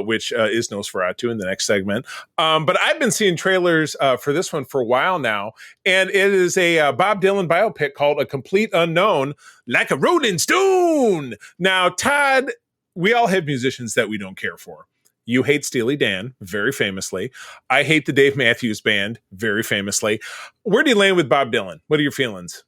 which is Nosferatu in the next segment. But I've been seeing trailers for this one for a while now, and it is a Bob Dylan biopic called A Complete Unknown, Like a Rolling Stone. Now, Todd, we all have musicians that we don't care for. You hate Steely Dan, very famously. I hate the Dave Matthews Band, very famously. Where do you land with Bob Dylan? What are your feelings?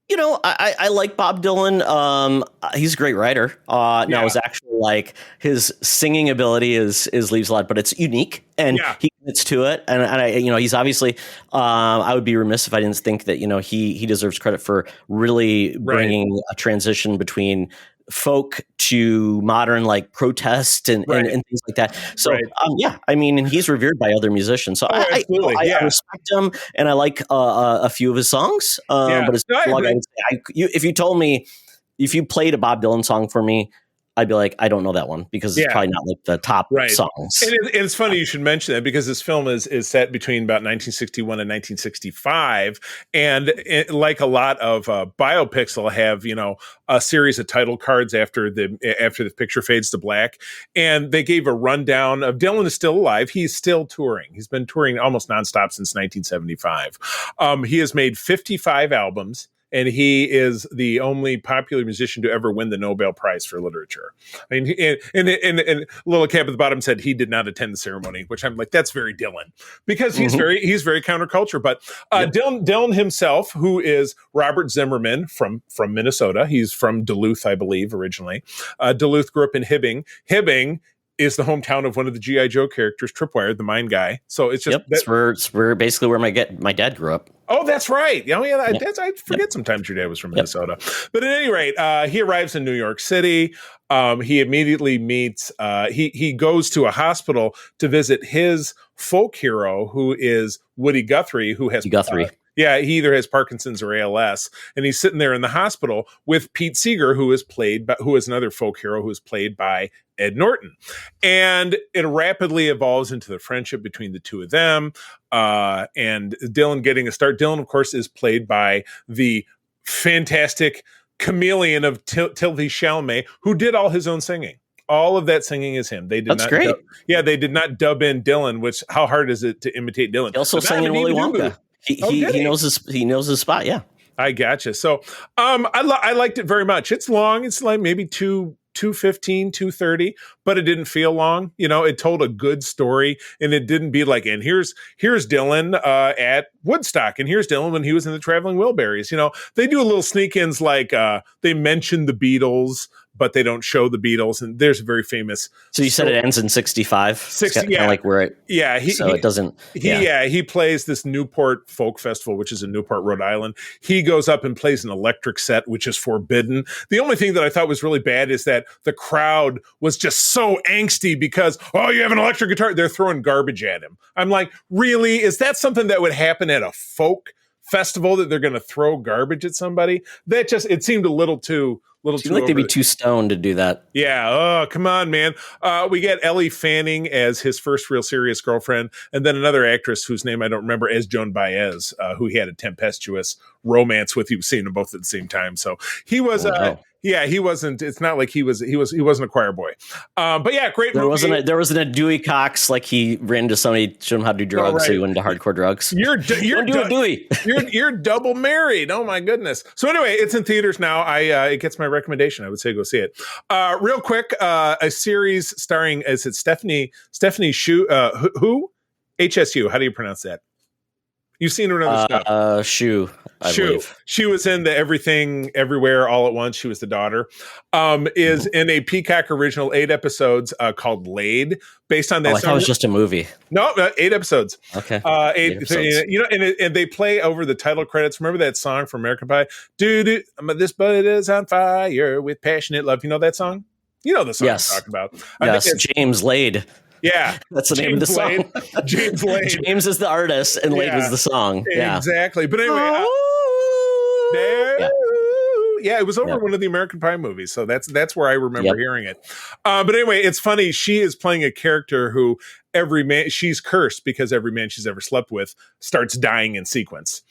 You know, I like Bob Dylan. He's a great writer. Now his actual, like, his singing ability is leaves a lot, but it's unique, and he commits to it. And I, you know, he's obviously. I would be remiss if I didn't think that, you know, he deserves credit for really bringing a transition between folk to modern, like protest and things like that. So I mean, and he's revered by other musicians. So I respect him, and I like a few of his songs. But it's I would say, if you told me, if you played a Bob Dylan song for me, I'd be like, I don't know that one, because it's probably not like the top songs. And it's funny you should mention that, because this film is set between about 1961 and 1965. And like a lot of biopics, they'll have, you know, a series of title cards after the picture fades to black. And they gave a rundown of Dylan is still alive. He's still touring. He's been touring almost nonstop since 1975. He has made 55 albums. And he is the only popular musician to ever win the Nobel Prize for Literature. I mean, and a little cap at the bottom said he did not attend the ceremony, which I'm like, that's very Dylan, because he's very counterculture. But Dylan himself, who is Robert Zimmerman from Minnesota, he's from Duluth, I believe, originally. Duluth, grew up in Hibbing. Hibbing is the hometown of one of the G.I. Joe characters, Tripwire, the mine guy. So it's just it's basically where my dad grew up. Oh, that's right. Oh, yeah. I forget sometimes your dad was from Minnesota. But at any rate, he arrives in New York City. He immediately meets, he goes to a hospital to visit his folk hero, who is Woody Guthrie, who has he either has Parkinson's or ALS, and he's sitting there in the hospital with Pete Seeger, who is another folk hero who is played by Ed Norton. And it rapidly evolves into the friendship between the two of them. And Dylan getting a start. Dylan, of course, is played by the fantastic chameleon of Timothy Chalamet, who did all his own singing. All of that singing is him. They did That's great. They did not dub in Dylan, which, how hard is it to imitate Dylan? He also sang in Willy Wonka. He knows his spot. Yeah. I gotcha. So, I liked it very much. It's long. It's like maybe 2:15, 2:30, but it didn't feel long. You know, it told a good story, and it didn't be like, and here's Dylan at Woodstock, and here's Dylan when he was in the Traveling Wilburys. You know, they do a little sneak-ins, like they mention the Beatles, but they don't show the Beatles. And there's a very famous. So you said it ends in 65. 60, like where it. Yeah. It doesn't. He plays this Newport Folk Festival, which is in Newport, Rhode Island. He goes up and plays an electric set, which is forbidden. The only thing that I thought was really bad is that the crowd was just so angsty because, oh, you have an electric guitar. They're throwing garbage at him. I'm like, really? Is that something that would happen at a folk festival, that they're going to throw garbage at somebody? That just, it seemed a little too. Seems like they'd be too stoned to do that. Yeah. Oh, come on, man. We get Ellie Fanning as his first real serious girlfriend, and then another actress whose name I don't remember, as Joan Baez, who he had a tempestuous romance with. He was seeing them both at the same time. So he was. Yeah, he wasn't. It's not like he wasn't a choir boy. But yeah, great movie. There wasn't a Dewey Cox, like he ran into somebody, showed him how to do drugs, so he went into hardcore drugs. You're Dewey. You're double married. Oh my goodness. So anyway, it's in theaters now. It gets my recommendation. I would say go see it. Real quick, a series starring, is it Stephanie Shu? Who? HSU. How do you pronounce that? You've seen her in other stuff. Shu. She was in the Everything Everywhere All at Once. She was the daughter. Is in a Peacock original 8 episodes called Laid, based on that. I thought it was just a movie. No, 8 episodes. Okay. 8 episodes. You know, and they play over the title credits. Remember that song from American Pie? Dude, this butt is on fire with passionate love. You know that song? You know the song I'm talking about. Yes, James Laid. Yeah, that's the name of the song. James Lane. James is the artist, and Lane is the song. Yeah, exactly. But anyway, it was over one of the American Pie movies, so that's where I remember hearing it. But anyway, it's funny. She is playing a character who she's cursed because every man she's ever slept with starts dying in sequence.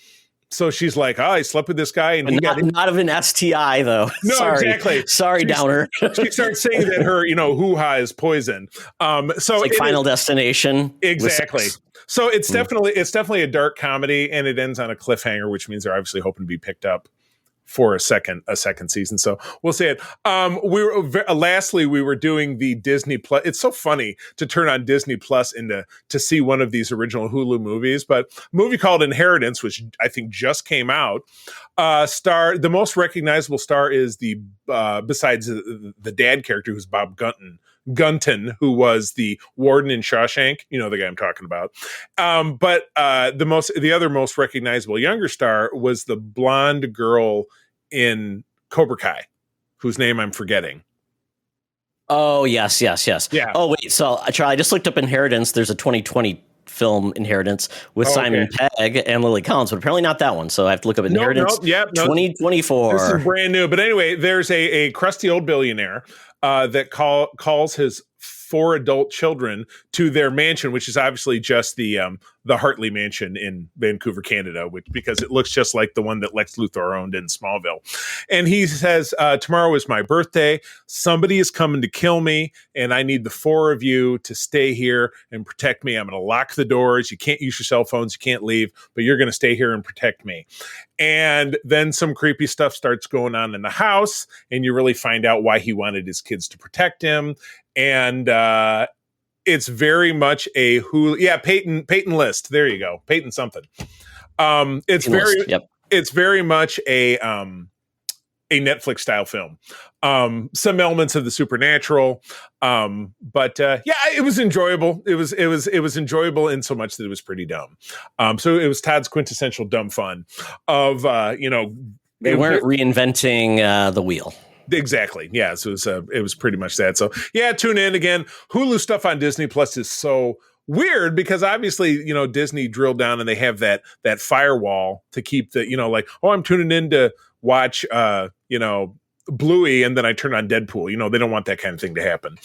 So she's like, I slept with this guy. And not of an STI, though. No, exactly. Sorry, Downer. She starts saying that her, hoo-ha is poison. So it's like Final Destination. Exactly. So it's definitely a dark comedy, and it ends on a cliffhanger, which means they're obviously hoping to be picked up for a second season. So we'll see it. Lastly, we were doing the Disney Plus. It's so funny to turn on Disney Plus to see one of these original Hulu movies, but a movie called Inheritance, which I think just came out. The most recognizable star is besides the dad character, who's Bob Gunton, who was the warden in Shawshank. You know the guy I'm talking about. But the other most recognizable younger star was the blonde girl in Cobra Kai, whose name I'm forgetting. Oh, yes. Yeah. Oh, wait. So, Charlie, I just looked up Inheritance. There's a 2020 film, Inheritance, with Simon Pegg and Lily Collins, but apparently not that one. So I have to look up Inheritance 2024. This is brand new. But anyway, there's a crusty old billionaire that calls his 4 adult children to their mansion, which is obviously just the Hartley Mansion in Vancouver, Canada, because it looks just like the one that Lex Luthor owned in Smallville. And he says, tomorrow is my birthday. Somebody is coming to kill me, and I need the 4 of you to stay here and protect me. I'm going to lock the doors. You can't use your cell phones. You can't leave, but you're going to stay here and protect me. And then some creepy stuff starts going on in the house, and you really find out why he wanted his kids to protect him. And it's very much a Hulu. Yeah, Peyton List. There you go. Peyton something. It's very much a Netflix style film. Some elements of the supernatural. But it was enjoyable. It was enjoyable in so much that it was pretty dumb. So it was Todd's quintessential dumb fun of they weren't reinventing the wheel. Exactly. Yeah. So it was pretty much that. So yeah, tune in again. Hulu stuff on Disney Plus is so weird because obviously, Disney drilled down and they have that firewall to keep I'm tuning in to watch, Bluey, and then I turn on Deadpool. They don't want that kind of thing to happen.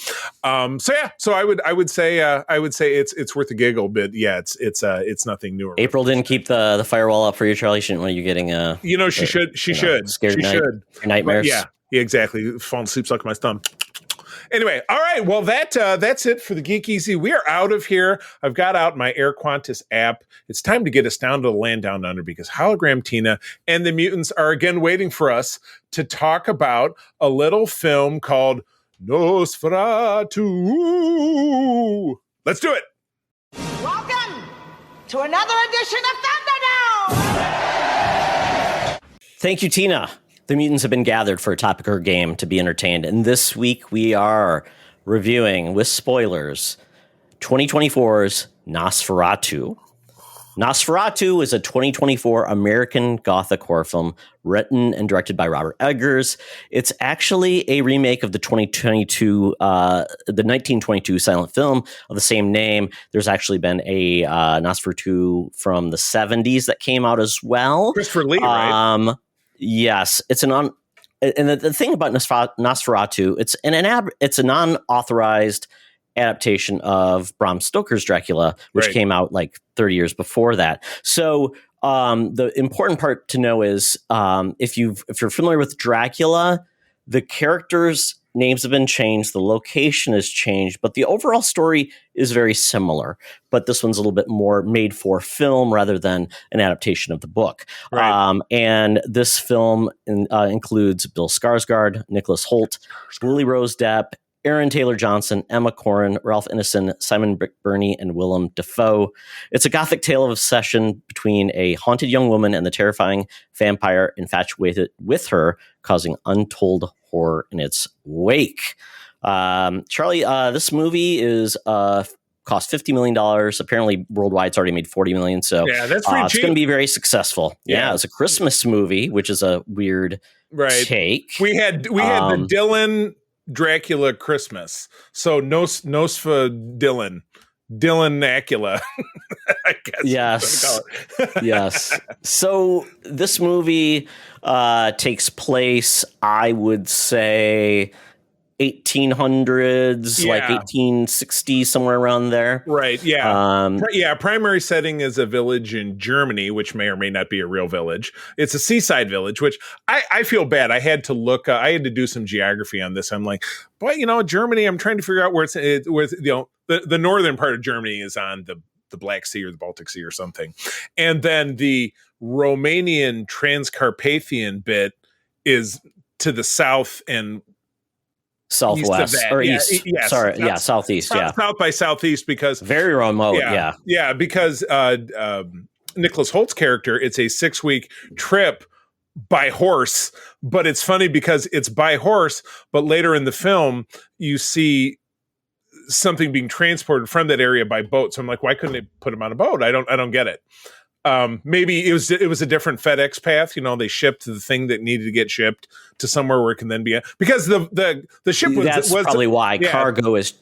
So I would say it's worth a giggle, but yeah, it's nothing new. April didn't keep the firewall up for you, Charlie. Shouldn't want you getting she should scared nightmares. Yeah, exactly. Falling asleep, sucking my thumb. Anyway, all right. Well, that's it for the Geek Easy. We are out of here. I've got out my Air Qantas app. It's time to get us down to the land down under because Hologram Tina and the mutants are again waiting for us to talk about a little film called Nosferatu. Let's do it. Welcome to another edition of Thunderdome. Thank you, Tina. The mutants have been gathered for a topic or game to be entertained, and this week we are reviewing, with spoilers, 2024's Nosferatu. Nosferatu is a 2024 American Gothic horror film written and directed by Robert Eggers. It's actually a remake of the 1922 silent film of the same name. There's actually been a Nosferatu from the 70s that came out as well. Christopher Lee, right? Yes, it's and the thing about Nosferatu, it's a non-authorized adaptation of Bram Stoker's Dracula, which came out like 30 years before that. So the important part to know is if you're familiar with Dracula, the characters' names have been changed, the location has changed, but the overall story is very similar. But this one's a little bit more made for film rather than an adaptation of the book. Right. And this film includes Bill Skarsgård, Nicholas Hoult, Lily Rose Depp, Aaron Taylor Johnson, Emma Corrin, Ralph Ineson, Simon Burney, and Willem Dafoe. It's a gothic tale of obsession between a haunted young woman and the terrifying vampire infatuated with her, causing untold horror in its wake. Charlie, this movie is cost $50 million. Apparently, worldwide, it's already made $40 million. So yeah, that's pretty cheap. It's going to be very successful. Yeah, it's a Christmas movie, which is a weird take. We had the Dylan Dracula Christmas. So Nosfa Dylan Acula, I guess. Yes. Yes. So this movie takes place, I would say, 1800s, like 1860, somewhere around there. Right. Yeah. Primary setting is a village in Germany, which may or may not be a real village. It's a seaside village, which I feel bad. I had to look. I had to do some geography on this. I'm like, boy, Germany. I'm trying to figure out where the northern part of Germany is on the Black Sea or the Baltic Sea or something, and then the Romanian Transcarpathian bit is to the south and southwest or east. Yes, sorry, southeast. South by southeast, because very remote. Yeah, because Nicholas Holt's character, it's a 6-week trip by horse, but it's funny because it's by horse, but later in the film you see something being transported from that area by boat. So I'm like, why couldn't they put him on a boat? I don't get it. Maybe it was a different FedEx path. They shipped the thing that needed to get shipped to somewhere where it can then be because the ship was probably why cargo is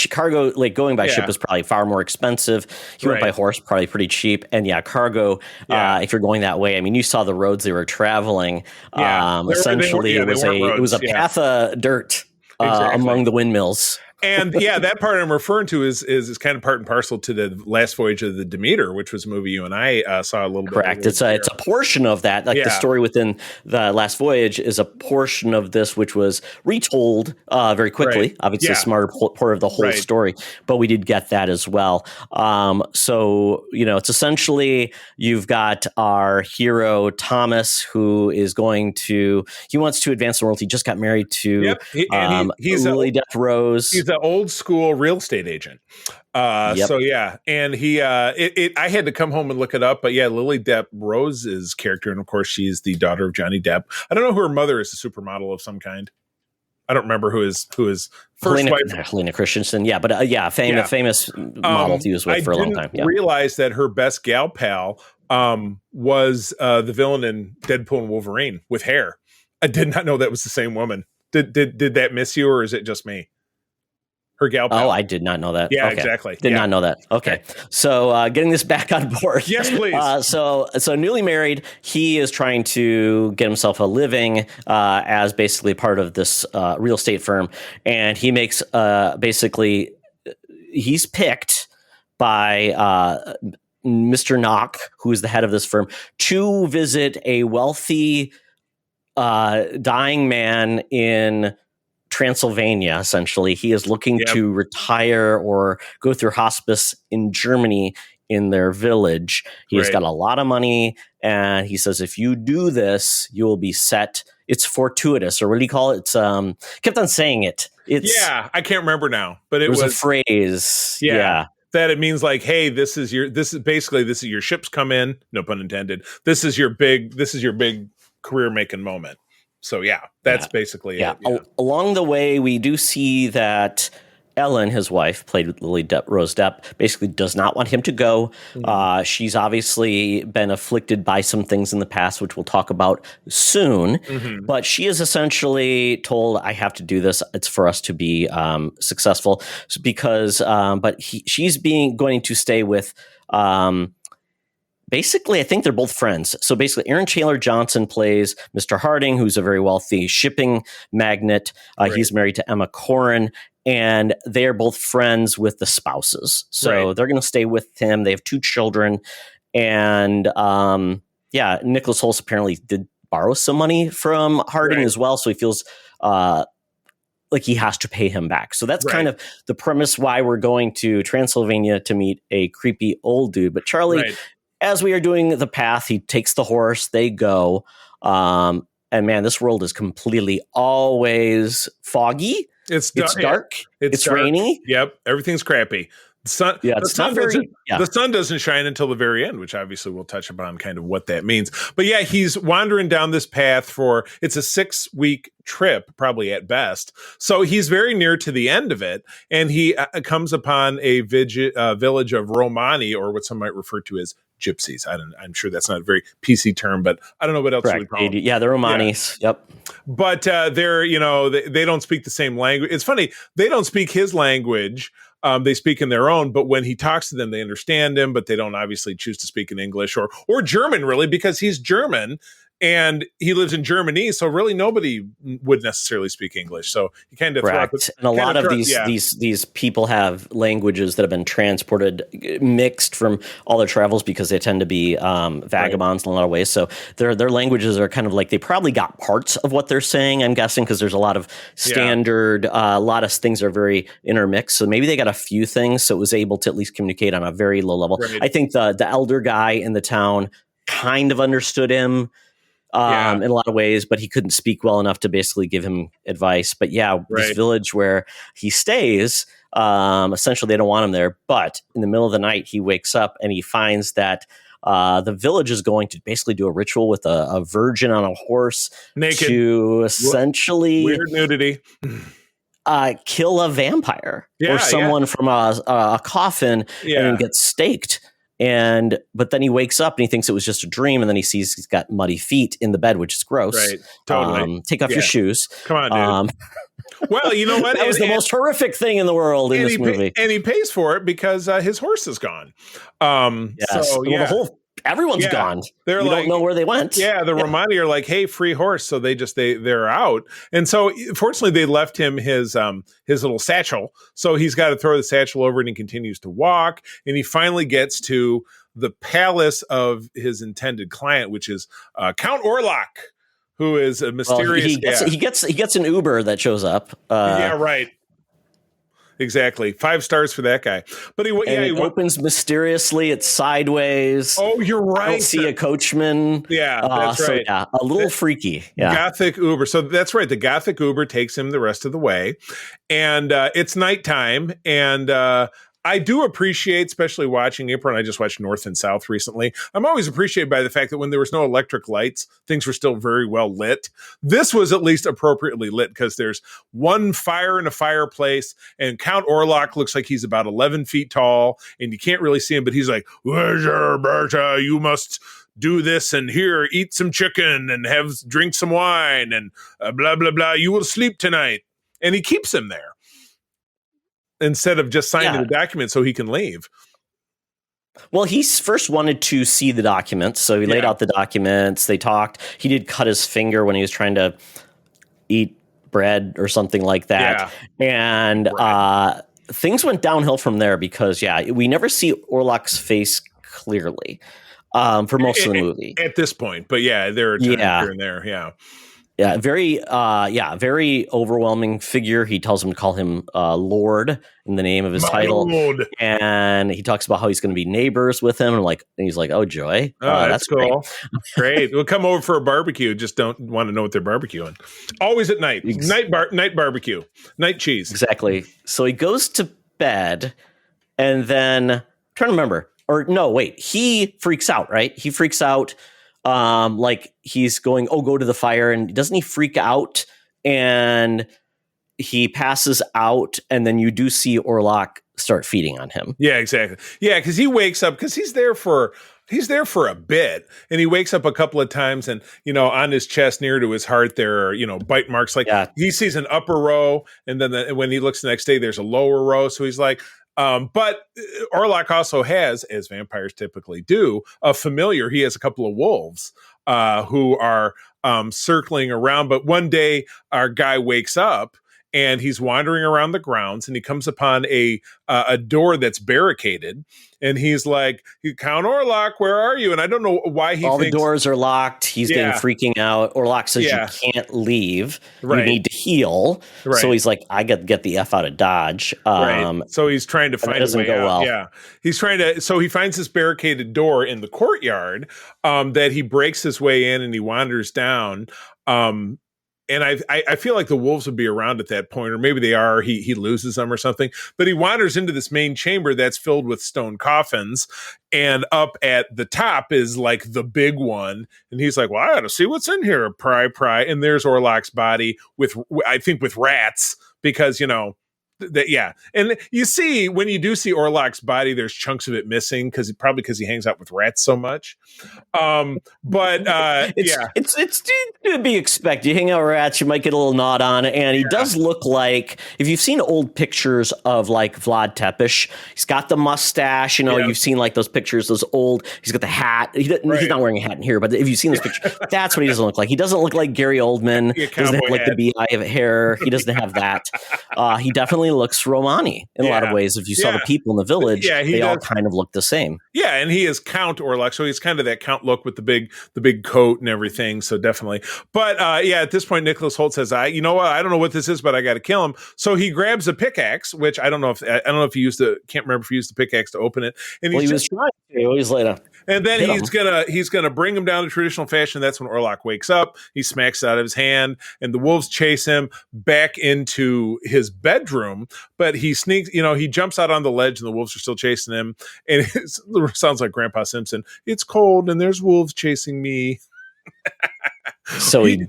cargo, like going by ship is probably far more expensive. He went by horse, probably pretty cheap, and cargo. If you're going that way, I mean, you saw the roads they were traveling. Essentially, it was a path of dirt among the windmills. And that part I'm referring to is kind of part and parcel to the last voyage of the Demeter, which was a movie you and I saw a little bit. Correct. It's a portion of that. Like the story within the last voyage is a portion of this, which was retold very quickly. Right. Obviously, a smarter part of the whole story, but we did get that as well. So it's essentially you've got our hero Thomas, who is he wants to advance the world. He just got married to he's Lily Death Rose. He's an old school real estate agent. So and he I had to come home and look it up, but Lily Depp Rose's character, and of course she's the daughter of Johnny Depp. I don't know who her mother is, a supermodel of some kind. I don't remember who his first wife. Helena Christensen, but famous model he was with for a long time. I didn't realize that her best gal pal was the villain in Deadpool and Wolverine with hair. I did not know that was the same woman. Did that miss you, or is it just me? Her gal pal. Oh, I did not know that. Yeah, okay. Exactly. Did not know that. Okay. So getting this back on board. Yes, please. So newly married, he is trying to get himself a living as basically part of this real estate firm. And he makes he's picked by Mr. Knock, who is the head of this firm, to visit a wealthy dying man in Transylvania. Essentially, he is looking to retire or go through hospice in Germany in their village. He has got a lot of money, and he says, if you do this, you will be set. It's fortuitous, or what do you call it? It's kept on saying it. I can't remember now, but it was a phrase. That it means like, hey, this is your ships come in, no pun intended. This is your big career making moment. So that's basically it. Yeah. Along the way, we do see that Ellen, his wife, played with Lily Rose Depp, basically does not want him to go. Mm-hmm. She's obviously been afflicted by some things in the past, which we'll talk about soon. Mm-hmm. But she is essentially told, I have to do this. It's for us to be successful. Because, she's going to stay with. Basically, I think they're both friends. So basically, Aaron Taylor Johnson plays Mr. Harding, who's a very wealthy shipping magnate. He's married to Emma Corrin, and they're both friends with the spouses. So they're going to stay with him. They have 2 children. And Nicholas Hoult apparently did borrow some money from Harding as well. So he feels like he has to pay him back. So that's kind of the premise why we're going to Transylvania to meet a creepy old dude. But Charlie... As we are doing the path, he takes the horse, they go. And man, this world is completely always foggy. It's dark. It's dark. Rainy. Yep. Everything's crappy. The sun doesn't shine until the very end, which obviously we'll touch upon kind of what that means. But he's wandering down this path it's a 6-week trip, probably at best. So he's very near to the end of it. And he comes upon a village of Romani, or what some might refer to as gypsies. I'm sure that's not a very PC term, but I don't know what else you would call them. Yeah, they're Romanis. Yeah. Yep. But they're, they don't speak the same language. It's funny. They don't speak his language. They speak in their own, but when he talks to them, they understand him, but they don't obviously choose to speak in English or German, really, because he's German and he lives in Germany. So really nobody would necessarily speak English. So you kind of and a lot of these people have languages that have been transported, mixed from all their travels, because they tend to be vagabonds in a lot of ways. So their languages are kind of like, they probably got parts of what they're saying, I'm guessing, because there's a lot of standard, a lot of things are very intermixed. So maybe they got a few things, so it was able to at least communicate on a very low level. I think the elder guy in the town kind of understood him. in a lot of ways, but he couldn't speak well enough to basically give him advice. But this village where he stays, essentially they don't want him there. But in the middle of the night, he wakes up and he finds that the village is going to basically do a ritual with a virgin on a horse naked to essentially weird nudity. Kill a vampire or someone from a coffin and get staked. But then he wakes up and he thinks it was just a dream, and then he sees he's got muddy feet in the bed, which is gross. Right, totally. Take off your shoes. Come on, dude. Well, you know what? That was the most horrific thing in the world in this movie. And he pays for it because his horse is gone. Yes. So, everyone's gone. We don't know where they went. Yeah, the Romani are like, hey, free horse. So they're out. And so fortunately they left him his little satchel. So he's got to throw the satchel over and he continues to walk. And he finally gets to the palace of his intended client, which is Count Orlok, who is a mysterious. He gets an Uber that shows up. Right. Exactly. 5 stars for that guy. But he opens mysteriously. It's sideways. Oh, you're right. I don't see a coachman. Yeah, that's right. So a little freaky. Yeah. Gothic Uber. So that's right. The Gothic Uber takes him the rest of the way. And it's nighttime. And I do appreciate, especially watching April, and I just watched North and South recently. I'm always appreciated by the fact that when there was no electric lights, things were still very well lit. This was at least appropriately lit because there's one fire in a fireplace, and Count Orlok looks like he's about 11 feet tall, and you can't really see him, but he's like, Berta, you must do this, and here, eat some chicken, and drink some wine, and blah, blah, blah. You will sleep tonight. And he keeps him there instead of just signing the document so he can leave. Well, he first wanted to see the documents, so he laid out the documents. They talked. He did cut his finger when he was trying to eat bread or something like that. Yeah. And things went downhill from there because, we never see Orlok's face clearly for most of the movie. At this point. But, there are times here and there, Yeah, very overwhelming figure. He tells him to call him Lord in the name of his title. Lord. And he talks about how he's going to be neighbors with him. And he's like, oh, joy. That's cool. Great. We'll come over for a barbecue. Just don't want to know what they're barbecuing. Always at night. Night barbecue. Night cheese. Exactly. So he goes to bed and then, I'm trying to remember. Or no, wait. He freaks out, right? He freaks out. Like he's going, go to the fire, and doesn't he freak out and he passes out, and then you do see Orlok start feeding on him. Yeah, exactly. Yeah, because he wakes up because he's there for a bit, and he wakes up a couple of times, and on his chest near to his heart there are bite marks. He sees an upper row, and then when he looks the next day, there's a lower row. So he's like. But Orlok also has, as vampires typically do, a familiar. He has a couple of wolves who are circling around. But one day, our guy wakes up and he's wandering around the grounds, and he comes upon a door that's barricaded. And he's like, Count Orlok, where are you? And I don't know why he thinks... the doors are locked. He's getting freaking out. Orlok says you can't leave. You need to heal. Right. So he's like, I got to get the F out of Dodge. So he's trying to find a way out. Well. Yeah. He's trying to... So he finds this barricaded door in the courtyard that he breaks his way in, and he wanders down. And I feel like the wolves would be around at that point, or maybe they are. He loses them or something. But he wanders into this main chamber that's filled with stone coffins, and up at the top is like the big one. And he's like, "Well, I got to see what's in here." Pry. And there's Orlok's body with rats, because and you see, when you do see Orlok's body, there's chunks of it missing because he hangs out with rats so much. It's to be expected. You hang out with rats, you might get a little nod on it, and he does look like, if you've seen old pictures of like Vlad Tepes, he's got the mustache. You've seen like those pictures, those old. He's got the hat. He's not wearing a hat in here, but if you've seen this picture, that's what he doesn't look like. He doesn't look like Gary Oldman. Doesn't have like the beehive hair. He doesn't have that. He definitely definitely looks Romani in a lot of ways. If you saw the people in the village, they all kind of look the same. Yeah, and he is Count Orlok, so he's kind of that Count look with the big coat and everything. So definitely. But at this point, Nicholas Hoult says, you know what? I don't know what this is, but I got to kill him. So he grabs a pickaxe, which I don't know if he used can't remember if he used the pickaxe to open it. And he was trying to. He's later. And then he's gonna bring him down to traditional fashion. That's when Orlok wakes up. He smacks it out of his hand, and the wolves chase him back into his bedroom. But he sneaks, he jumps out on the ledge, and the wolves are still chasing him. And it sounds like Grandpa Simpson. It's cold, and there's wolves chasing me. So he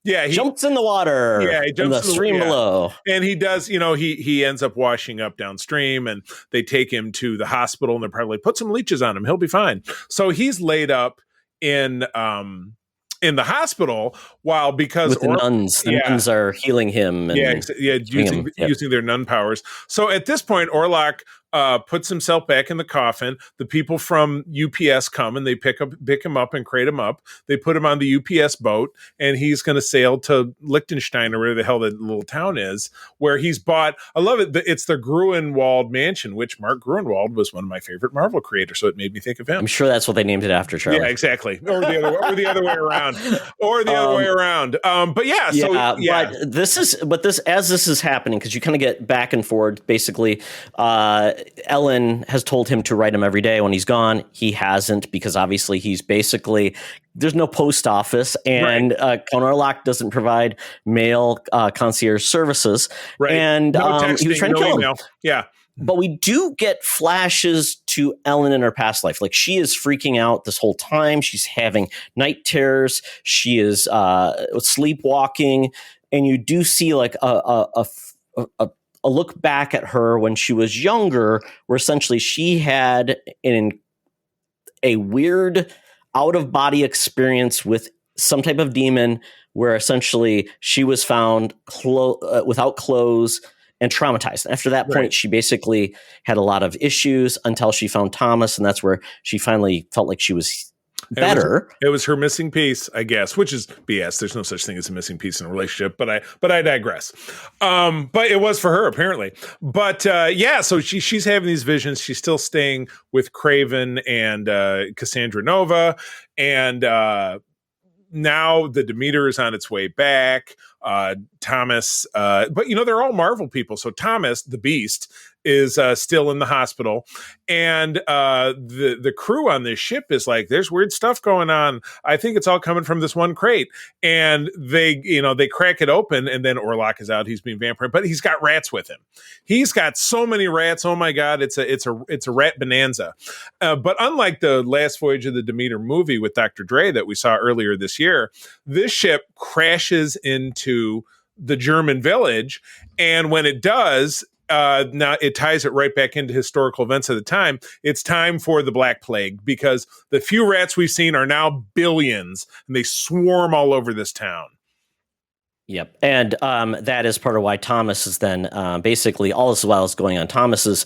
jumps in the water. Yeah, he jumps in the stream below. And he does, he ends up washing up downstream, and they take him to the hospital, and they're probably put some leeches on him. He'll be fine. So he's laid up in the hospital because the nuns. The nuns are healing him. And using their nun powers. So at this point, Orlok puts himself back in the coffin. The people from UPS come and they pick him up and crate him up. They put him on the UPS boat, and he's going to sail to Liechtenstein, or where the hell that little town is, where he's bought. I love it. It's the Gruenwald Mansion, which Mark Gruenwald was one of my favorite Marvel creators. So it made me think of him. I'm sure that's what they named it after, Charlie. Yeah, exactly. Or the other way around. But as this is happening, because you kind of get back and forth, basically, Ellen has told him to write him every day when he's gone. He hasn't, because obviously he's basically, there's no post office, and Count Orlok doesn't provide mail concierge services. Right. And no texting, he was trying to kill him. Yeah. But we do get flashes to Ellen in her past life. Like, she is freaking out this whole time. She's having night terrors. She is sleepwalking. And you do see like a look back at her when she was younger, where essentially she had a weird out-of-body experience with some type of demon, where essentially she was found without clothes and traumatized. After that point, she basically had a lot of issues until she found Thomas, and that's where she finally felt like she was better. It was her missing piece, I guess, which is BS. There's no such thing as a missing piece in a relationship, but I digress. But it was for her, apparently. But so she's having these visions. She's still staying with Craven and Cassandra Nova, and now the Demeter is on its way back. Thomas, but they're all Marvel people. So Thomas, the Beast, is still in the hospital, and the crew on this ship is like, there's weird stuff going on. I think it's all coming from this one crate, and they crack it open, and then Orlok is out. He's being vampire, but he's got rats with him. He's got so many rats. Oh my God, it's a rat bonanza. But unlike the last voyage of the Demeter movie with Dr. Dre that we saw earlier this year, this ship crashes into the German village, and when it does, now it ties it right back into historical events of the time. It's time for the Black Plague, because the few rats we've seen are now billions, and they swarm all over this town. Yep. And that is part of why Thomas is then basically, all this while is going on, Thomas is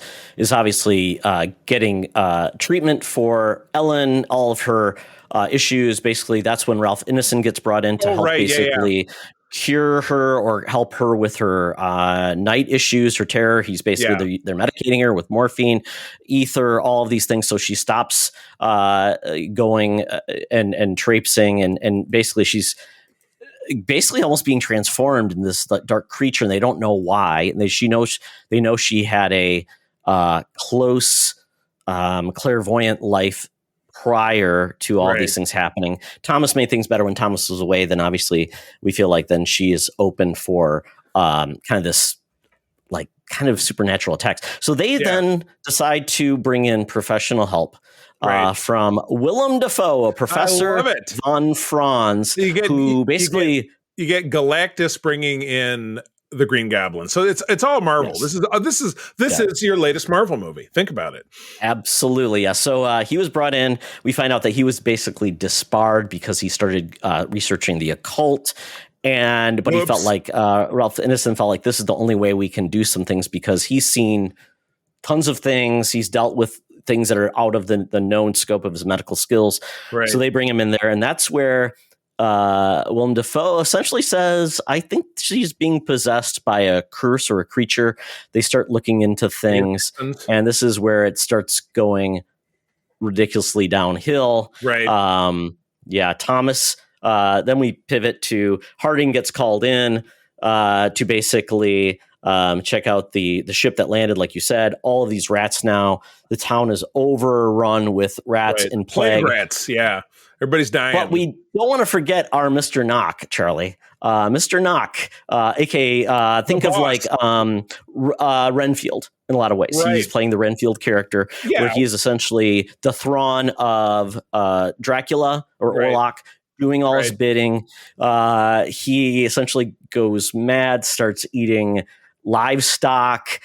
obviously getting treatment for Ellen, all of her issues. Basically, that's when Ralph Ineson gets brought in to help cure her or help her with her night issues, her terror. He's basically they're medicating her with morphine, ether, all of these things, so she stops going and traipsing, and basically she's basically almost being transformed in this dark creature, and they don't know why. And they know she had a close clairvoyant life prior to all these things happening. Thomas made things better when Thomas was away. Then obviously we feel like then she is open for kind of this kind of supernatural attacks. So they then decide to bring in professional help from Willem Dafoe, a Professor von Franz, who basically you get Galactus bringing in the Green Goblin. So it's all Marvel. Yes. This is your latest Marvel movie. Think about it. Absolutely. Yeah. So he was brought in. We find out that he was basically disbarred because he started researching the occult. But he felt like Ralph Ineson felt like this is the only way we can do some things, because he's seen tons of things. He's dealt with things that are out of the known scope of his medical skills. Right. So they bring him in there, and that's where Willem Dafoe essentially says, I think she's being possessed by a curse or a creature. They start looking into things, and this is where it starts going ridiculously downhill. Right. Thomas. Then we pivot to Harding gets called in to basically check out the ship that landed, like you said. All of these rats now. The town is overrun with rats and plague rats. Yeah. Everybody's dying. But we don't want to forget our Mr. Knock, Charlie. Mr. Knock, aka think of like Renfield in a lot of ways. Right. He's playing the Renfield character, where he is essentially the Thrawn of Dracula or Orlok, doing all his bidding. He essentially goes mad, starts eating livestock.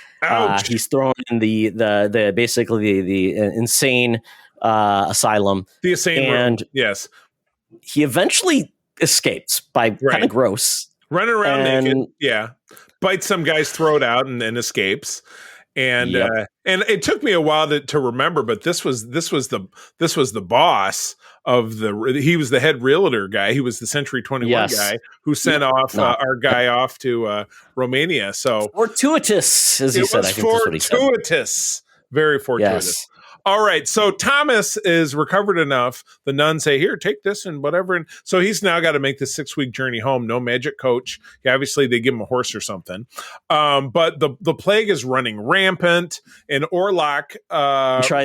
He's thrown in the basically the insane asylum. The insane room. Yes. He eventually escapes by kind of gross. Running around naked. Yeah. Bites some guy's throat out and then escapes. And and it took me a while to remember, but this was the boss of he was the head realtor guy. He was the Century 21 guy who sent off our guy off to Romania. So fortuitous, as he said. I think that's what he said. Fortuitous. Very fortuitous. Yes. All right. So Thomas is recovered enough. The nuns say, here, take this and whatever. And so he's now got to make this 6-week journey home. No magic coach. Obviously, they give him a horse or something. But the plague is running rampant. And Orlok.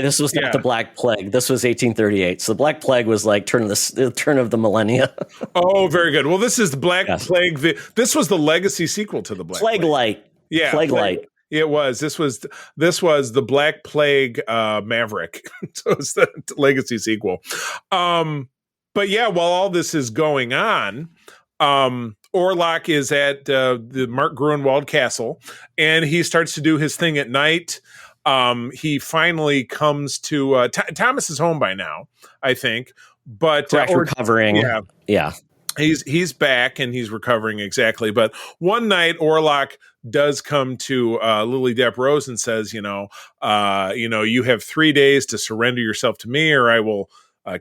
This was not the Black Plague. This was 1838. So the Black Plague was like turn of the millennia. Oh, very good. Well, this is the Black Plague. This was the legacy sequel to the Black Plague. Light. Yeah. Plague Light. It was. This was the Black Plague Maverick. So it's the legacy sequel. But yeah, while all this is going on, Orlok is at the Mark Gruenwald Castle, and he starts to do his thing at night. He finally comes to Thomas is home by now, I think, but recovering. Yeah. He's back and he's recovering, exactly. But one night, Orlok does come to Lily Depp Rose and says, you have 3 days to surrender yourself to me, or I will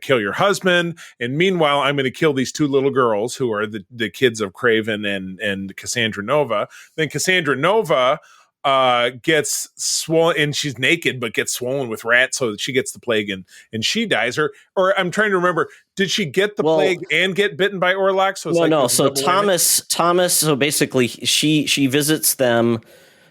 kill your husband. And meanwhile, I'm going to kill these 2 little girls who are the kids of Craven and Cassandra Nova. Then Cassandra Nova gets swollen, and she's naked but gets swollen with rats, so that she gets the plague and she dies. Or I'm trying to remember, did she get the plague and get bitten by Orlok? So So Thomas. So basically, she visits them.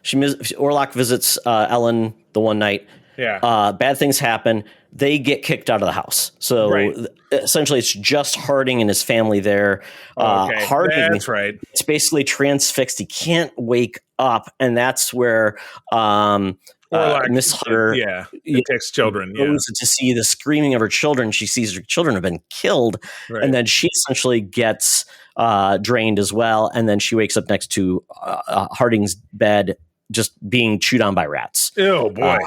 Orlok visits Ellen the one night. Yeah. Bad things happen. They get kicked out of the house. So essentially, it's just Harding and his family there. Harding, that's right. It's basically transfixed. He can't wake up, and that's where Miss Hutter takes children. Goes to see the screaming of her children. She sees her children have been killed, and then she essentially gets drained as well. And then she wakes up next to Harding's bed, just being chewed on by rats. Oh boy.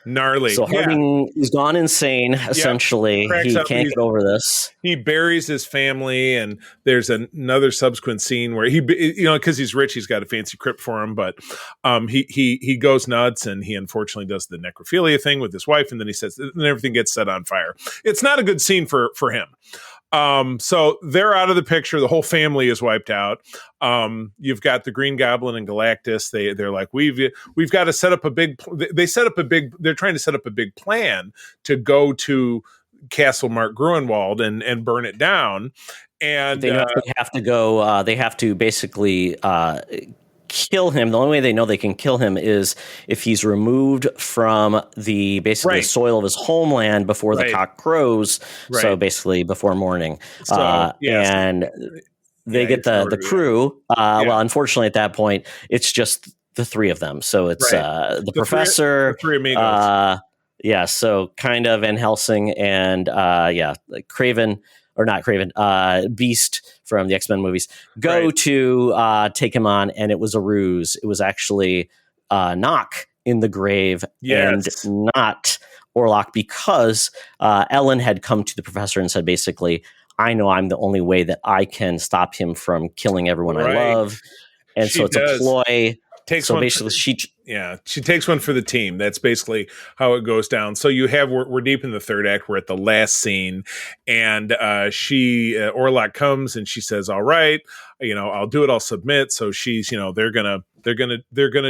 Gnarly. So Harding is gone insane, essentially. He can't get over this. He buries his family, and there's another subsequent scene where he, because he's rich, he's got a fancy crypt for him, but he goes nuts, and he unfortunately does the necrophilia thing with his wife, and then and everything gets set on fire. It's not a good scene for him. So they're out of the picture. The whole family is wiped out. You've got the Green Goblin and Galactus. They're like, we've got to set up they're trying to set up a big plan to go to Castle Mark Gruenwald and burn it down. And they have to go, they have to basically, kill him. The only way they know they can kill him is if he's removed from the soil of his homeland before the cock crows. Right. So basically before morning. And they get the crew. Well, unfortunately at that point, it's just the 3 of them. So it's the professor, the 3 amigos. So kind of Van Helsing and like Craven. Or not Craven, Beast from the X-Men movies, to take him on, and it was a ruse. It was actually Knock in the grave and not Orlok, because Ellen had come to the professor and said, basically, I know I'm the only way that I can stop him from killing everyone I love. And so it's a ploy takes so one. Basically, she takes one for the team. That's basically how it goes down. So we're deep in the third act. We're at the last scene, and Orlok comes and she says, "All right, I'll do it. I'll submit." So she's, they're gonna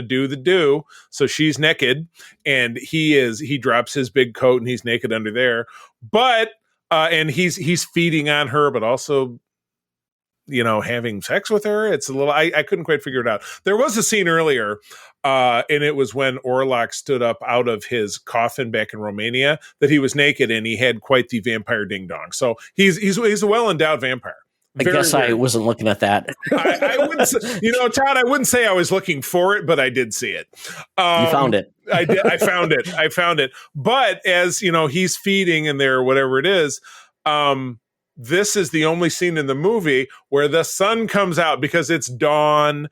do the do. So she's naked, and he drops his big coat and he's naked under there, but and he's feeding on her, but also, having sex with her. It's a little, I couldn't quite figure it out. There was a scene earlier, and it was when Orlok stood up out of his coffin back in Romania, that he was naked and he had quite the vampire ding dong. So he's a well-endowed vampire. I wasn't looking at that. I wouldn't say, Todd, I wouldn't say I was looking for it, but I did see it. You found it. I did. I found it. But as he's feeding in there, whatever it is, this is the only scene in the movie where the sun comes out because it's dawn.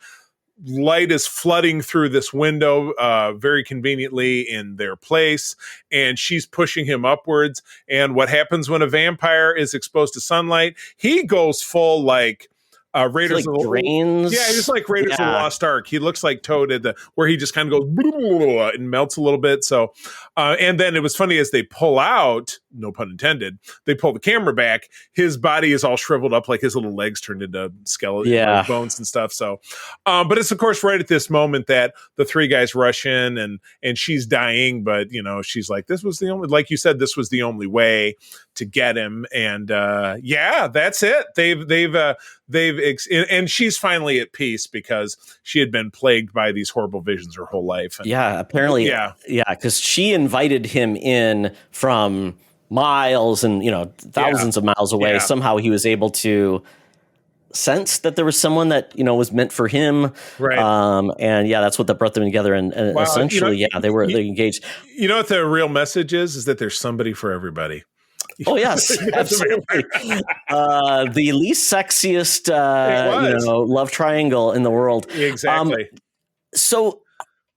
Light is flooding through this window very conveniently in their place, and she's pushing him upwards. And what happens when a vampire is exposed to sunlight? He goes full Raiders like of the drains. Yeah, just like Raiders of the Lost Ark. He looks like Toad where he just kind of goes and melts a little bit. So, and then it was funny as they pull out, no pun intended, they pull the camera back. His body is all shriveled up, like his little legs turned into skeleton bones and stuff. So, but it's of course right at this moment that the three guys rush in and she's dying, but she's like, this was the only, like you said, this was the only way to get him. And that's it. And she's finally at peace because she had been plagued by these horrible visions her whole life. And, apparently. Because she invited him in from miles and thousands of miles away. Yeah. Somehow he was able to sense that there was someone that was meant for him, right? And that's what that brought them together. And essentially, they engaged. You know what the real message is that there's somebody for everybody. Oh yes, absolutely. The least sexiest, love triangle in the world. Exactly. So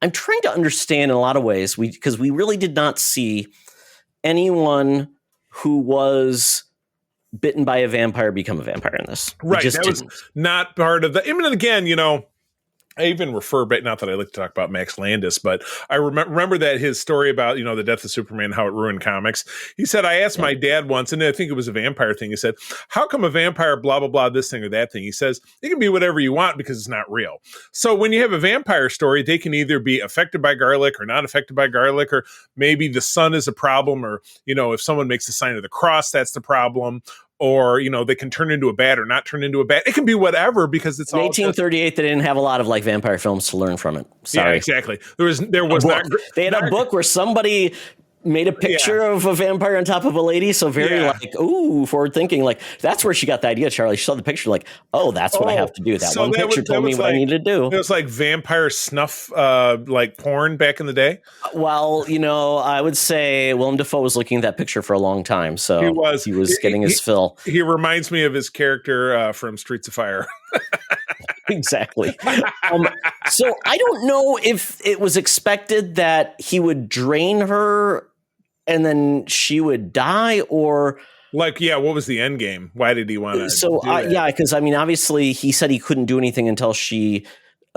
I'm trying to understand in a lot of ways because we really did not see anyone who was bitten by a vampire become a vampire in this. Right. That was not part of the. I mean, again, I even refer back, not that I like to talk about Max Landis, but I remember that his story about, the death of Superman, how it ruined comics. He said, I asked my dad once, and I think it was a vampire thing. He said, how come a vampire, blah, blah, blah, this thing or that thing? He says, it can be whatever you want because it's not real. So when you have a vampire story, they can either be affected by garlic or not affected by garlic, or maybe the sun is a problem, or, if someone makes the sign of the cross, that's the problem. Or, they can turn into a bat or not turn into a bat. It can be whatever because it's in 1838. They didn't have a lot of vampire films to learn from it. Sorry. Yeah, exactly. There was not. They had a book where somebody made a picture of a vampire on top of a lady. So very forward thinking. That's where she got the idea, Charlie. She saw the picture that's what I have to do. That one picture told me what I need to do. It was like vampire snuff, porn back in the day. Well, I would say Willem Dafoe was looking at that picture for a long time. So he was getting his fill. He reminds me of his character from Streets of Fire. Exactly. So I don't know if it was expected that he would drain her and then she would die, or what was the end game? Why did he want to? So because obviously he said he couldn't do anything until she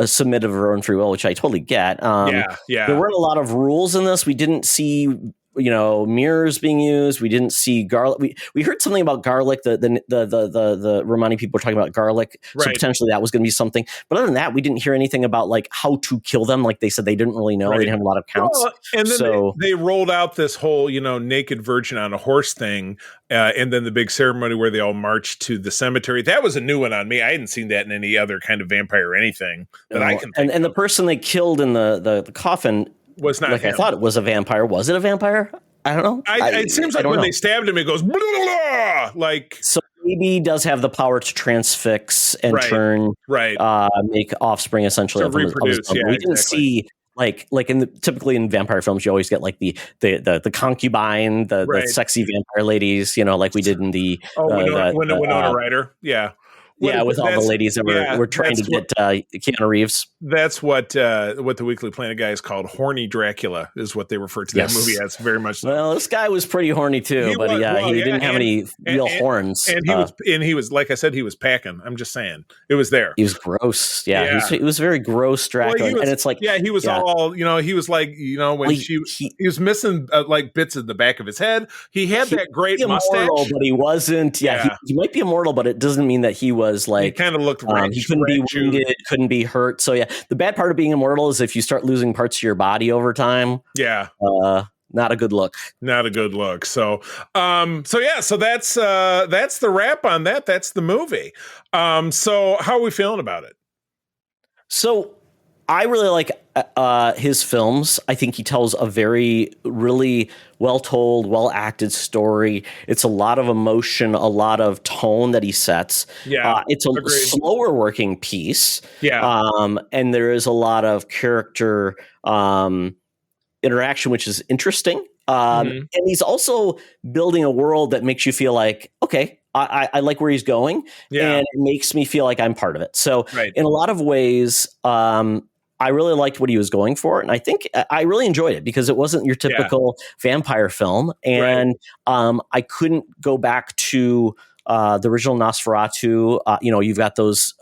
submitted of her own free will, which I totally get. There weren't a lot of rules in this. We didn't see mirrors being used. We didn't see garlic. We heard something about garlic. The Romani people were talking about garlic, so potentially that was going to be something. But other than that, we didn't hear anything about how to kill them. Like they said, they didn't really know. Right. They didn't have a lot of counts. Well, and then they rolled out this whole naked virgin on a horse thing, and then the big ceremony where they all marched to the cemetery. That was a new one on me. I hadn't seen that in any other kind of vampire or anything that I can. And the person they killed in the coffin was not him. I thought it was a vampire. Was it a vampire? I don't know. It seems like when they stabbed him, it goes blah, blah, blah, So maybe he does have the power to transfix and turn, make offspring essentially. To reproduce. We didn't see typically in vampire films, you always get the concubine, the sexy vampire ladies, like we did in the Winona Ryder. Yeah. With all the ladies that were trying to get Keanu Reeves. That's what the Weekly Planet guys called horny Dracula is what they refer to that movie as. Very much so. Well, this guy was pretty horny too, he didn't have any real horns. And he was like I said, he was packing. I'm just saying, it was there. He was gross. Yeah. He was very gross Dracula, and it's like he was all he was like when he was missing like bits of the back of his head. He had that great mustache, but he wasn't. Yeah, he might be immortal, but it doesn't mean that he was like. He kind of looked. He couldn't be wounded, couldn't be hurt. So yeah, the bad part of being immortal is if you start losing parts of your body over time. Yeah. Not a good look. Not a good look. So that's the wrap on that. That's the movie. So how are we feeling about it? So I really like his films. I think he tells a really well told, well acted story. It's a lot of emotion, a lot of tone that he sets. Yeah, it's a slower working piece. Yeah, and there is a lot of character interaction, which is interesting. And he's also building a world that makes you feel like, okay, I like where he's going, and it makes me feel like I'm part of it. So in a lot of ways, I really liked what he was going for. And I think I really enjoyed it because it wasn't your typical vampire film. And I couldn't go back to the original Nosferatu. You've got those,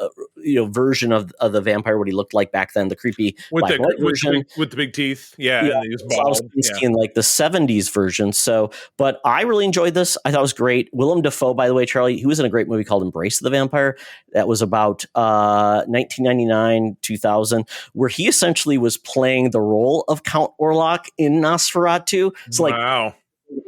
version of the vampire, what he looked like back then, the creepy with black white version with the big teeth. And he was bald. I was seeing like the 70s version. So, but I really enjoyed this. I thought it was great. Willem Dafoe, by the way, Charlie, he was in a great movie called Embrace of the Vampire. That was about 1999, 2000, where he essentially was playing the role of Count Orlok in Nosferatu. So wow.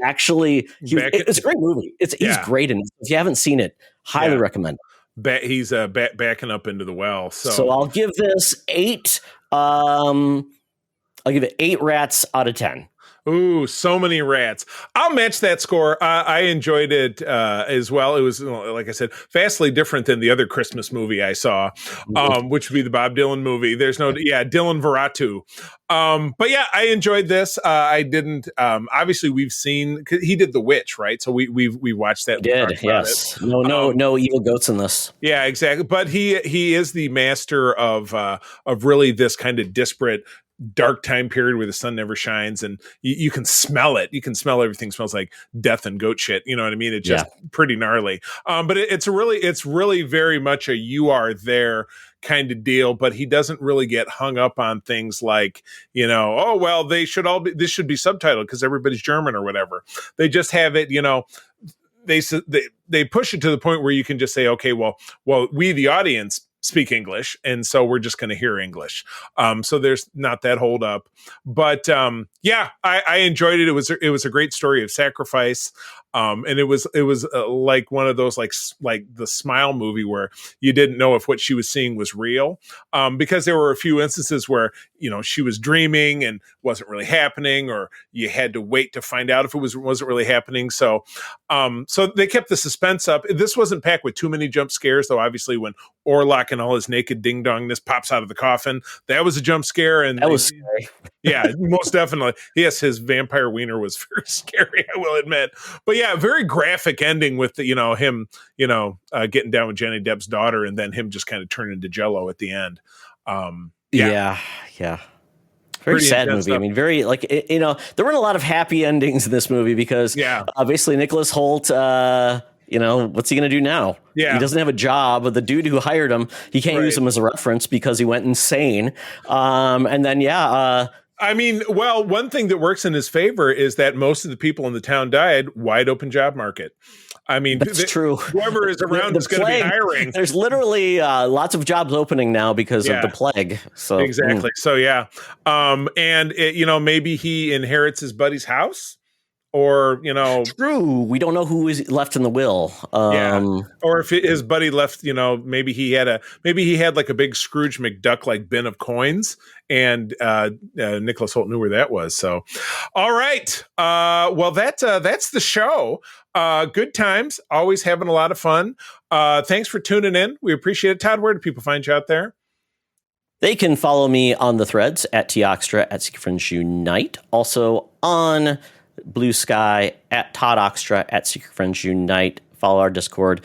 Actually, it's a great movie. He's great in it. If you haven't seen it, highly recommend it. He's backing up into the well. So I'll give this 8. I'll give it 8 rats out of 10. Ooh, so many rats. I'll match that score. I enjoyed it as well. It was, like I said, vastly different than the other Christmas movie I saw, which would be the Bob Dylan movie. There's no, Dylan Veratu. But yeah, I enjoyed this. I didn't. Obviously, we've seen he did The Witch, right? So we watched that. He did, yes. No evil goats in this. Yeah, exactly. But he is the master of really this kind of disparate, dark time period where the sun never shines, and you can smell it. You can smell everything smells like death and goat shit. You know what I mean? It's just pretty gnarly. But it's really very much a you are there kind of deal. But he doesn't really get hung up on things like, oh well, this should be subtitled because everybody's German or whatever. They just have it, they push it to the point where you can just say, okay, well, we the audience speak English, and so we're just going to hear English. So there's not that hold up, but I enjoyed it. It was a great story of sacrifice. And it was like one of those like the Smile movie where you didn't know if what she was seeing was real, because there were a few instances where she was dreaming and wasn't really happening, or you had to wait to find out if it wasn't really happening. So they kept the suspense up. This wasn't packed with too many jump scares, though. Obviously, when Orlok and all his naked ding dongness pops out of the coffin, that was a jump scare, and that was scary. Yeah, most definitely. Yes, his vampire wiener was very scary, I will admit. But yeah, very graphic ending with him, getting down with Johnny Depp's daughter, and then him just kind of turning into Jello at the end. Yeah. Very sad movie. Stuff. I mean, very there weren't a lot of happy endings in this movie because obviously Nicholas Hoult. What's he going to do now? Yeah. He doesn't have a job. But the dude who hired him, he can't use him as a reference because he went insane. And then, I mean, well, one thing that works in his favor is that most of the people in the town died. Wide open job market. I mean, that's true. Whoever is around is going to be hiring. There's literally lots of jobs opening now because of the plague. So exactly. So and maybe he inherits his buddy's house. Or true. We don't know who is left in the will. Or if his buddy left, maybe he had like a big Scrooge McDuck like bin of coins, and Nicholas Hoult knew where that was. So, all right. Well, that's the show. Good times. Always having a lot of fun. Thanks for tuning in. We appreciate it. Todd, where do people find you out there? They can follow me on the threads at Tioxtra at Secret Friends Unite. Also on Blue Sky at Todd Oxtra at Secret Friends Unite. follow our Discord.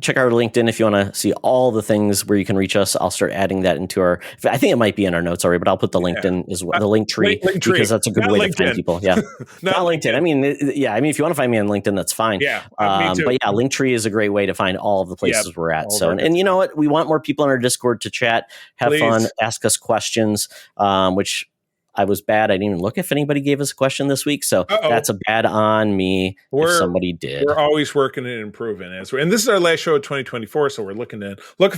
Check out our LinkedIn if you want to see all the things where you can reach us. I'll start adding that into our. I think it might be in our notes already, but I'll put the LinkedIn as well, the link tree, because that's a good way to find people. Yeah, not LinkedIn. I mean, if you want to find me on LinkedIn, that's fine. Yeah, me too. But yeah, Linktree is a great way to find all of the places we're at. So, and you know what? We want more people in our Discord to chat, have fun, ask us questions, which. I was bad. I didn't even look if anybody gave us a question this week. So that's a bad on me if somebody did. We're always working and improving. And this is our last show of 2024. So we're looking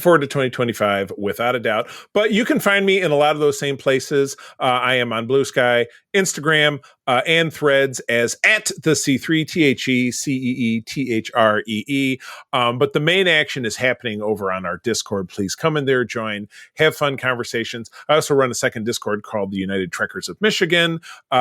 forward to 2025 without a doubt. But you can find me in a lot of those same places. I am on Blue Sky, Instagram, and Threads as at the C3 TheCeeThree. But the main action is happening over on our Discord. Please come in there, join, have fun conversations. I also run a second Discord called the United Trekkers of Michigan,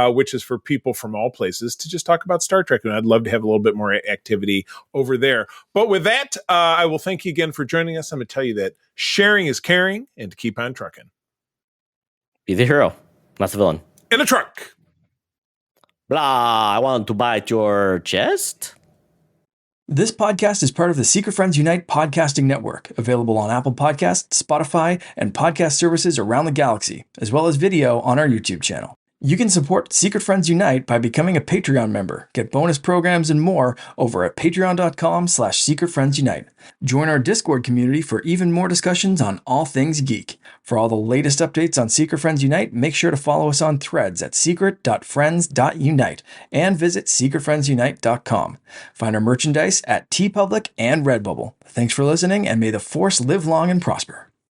which is for people from all places to just talk about Star Trek. And I'd love to have a little bit more activity over there. But with that, I will thank you again for joining us. I'm going to tell you that sharing is caring, and to keep on trucking. Be the hero, not the villain. In a truck. Blah, I want to bite your chest. This podcast is part of the Secret Friends Unite podcasting network, available on Apple Podcasts, Spotify, and podcast services around the galaxy, as well as video on our YouTube channel. You can support Secret Friends Unite by becoming a Patreon member, get bonus programs and more over at patreon.com/secretfriendsunite. Join our Discord community for even more discussions on all things geek. For all the latest updates on Secret Friends Unite, make sure to follow us on Threads at secret.friends.unite and visit secretfriendsunite.com. Find our merchandise at TeePublic and Redbubble. Thanks for listening, and may the Force live long and prosper.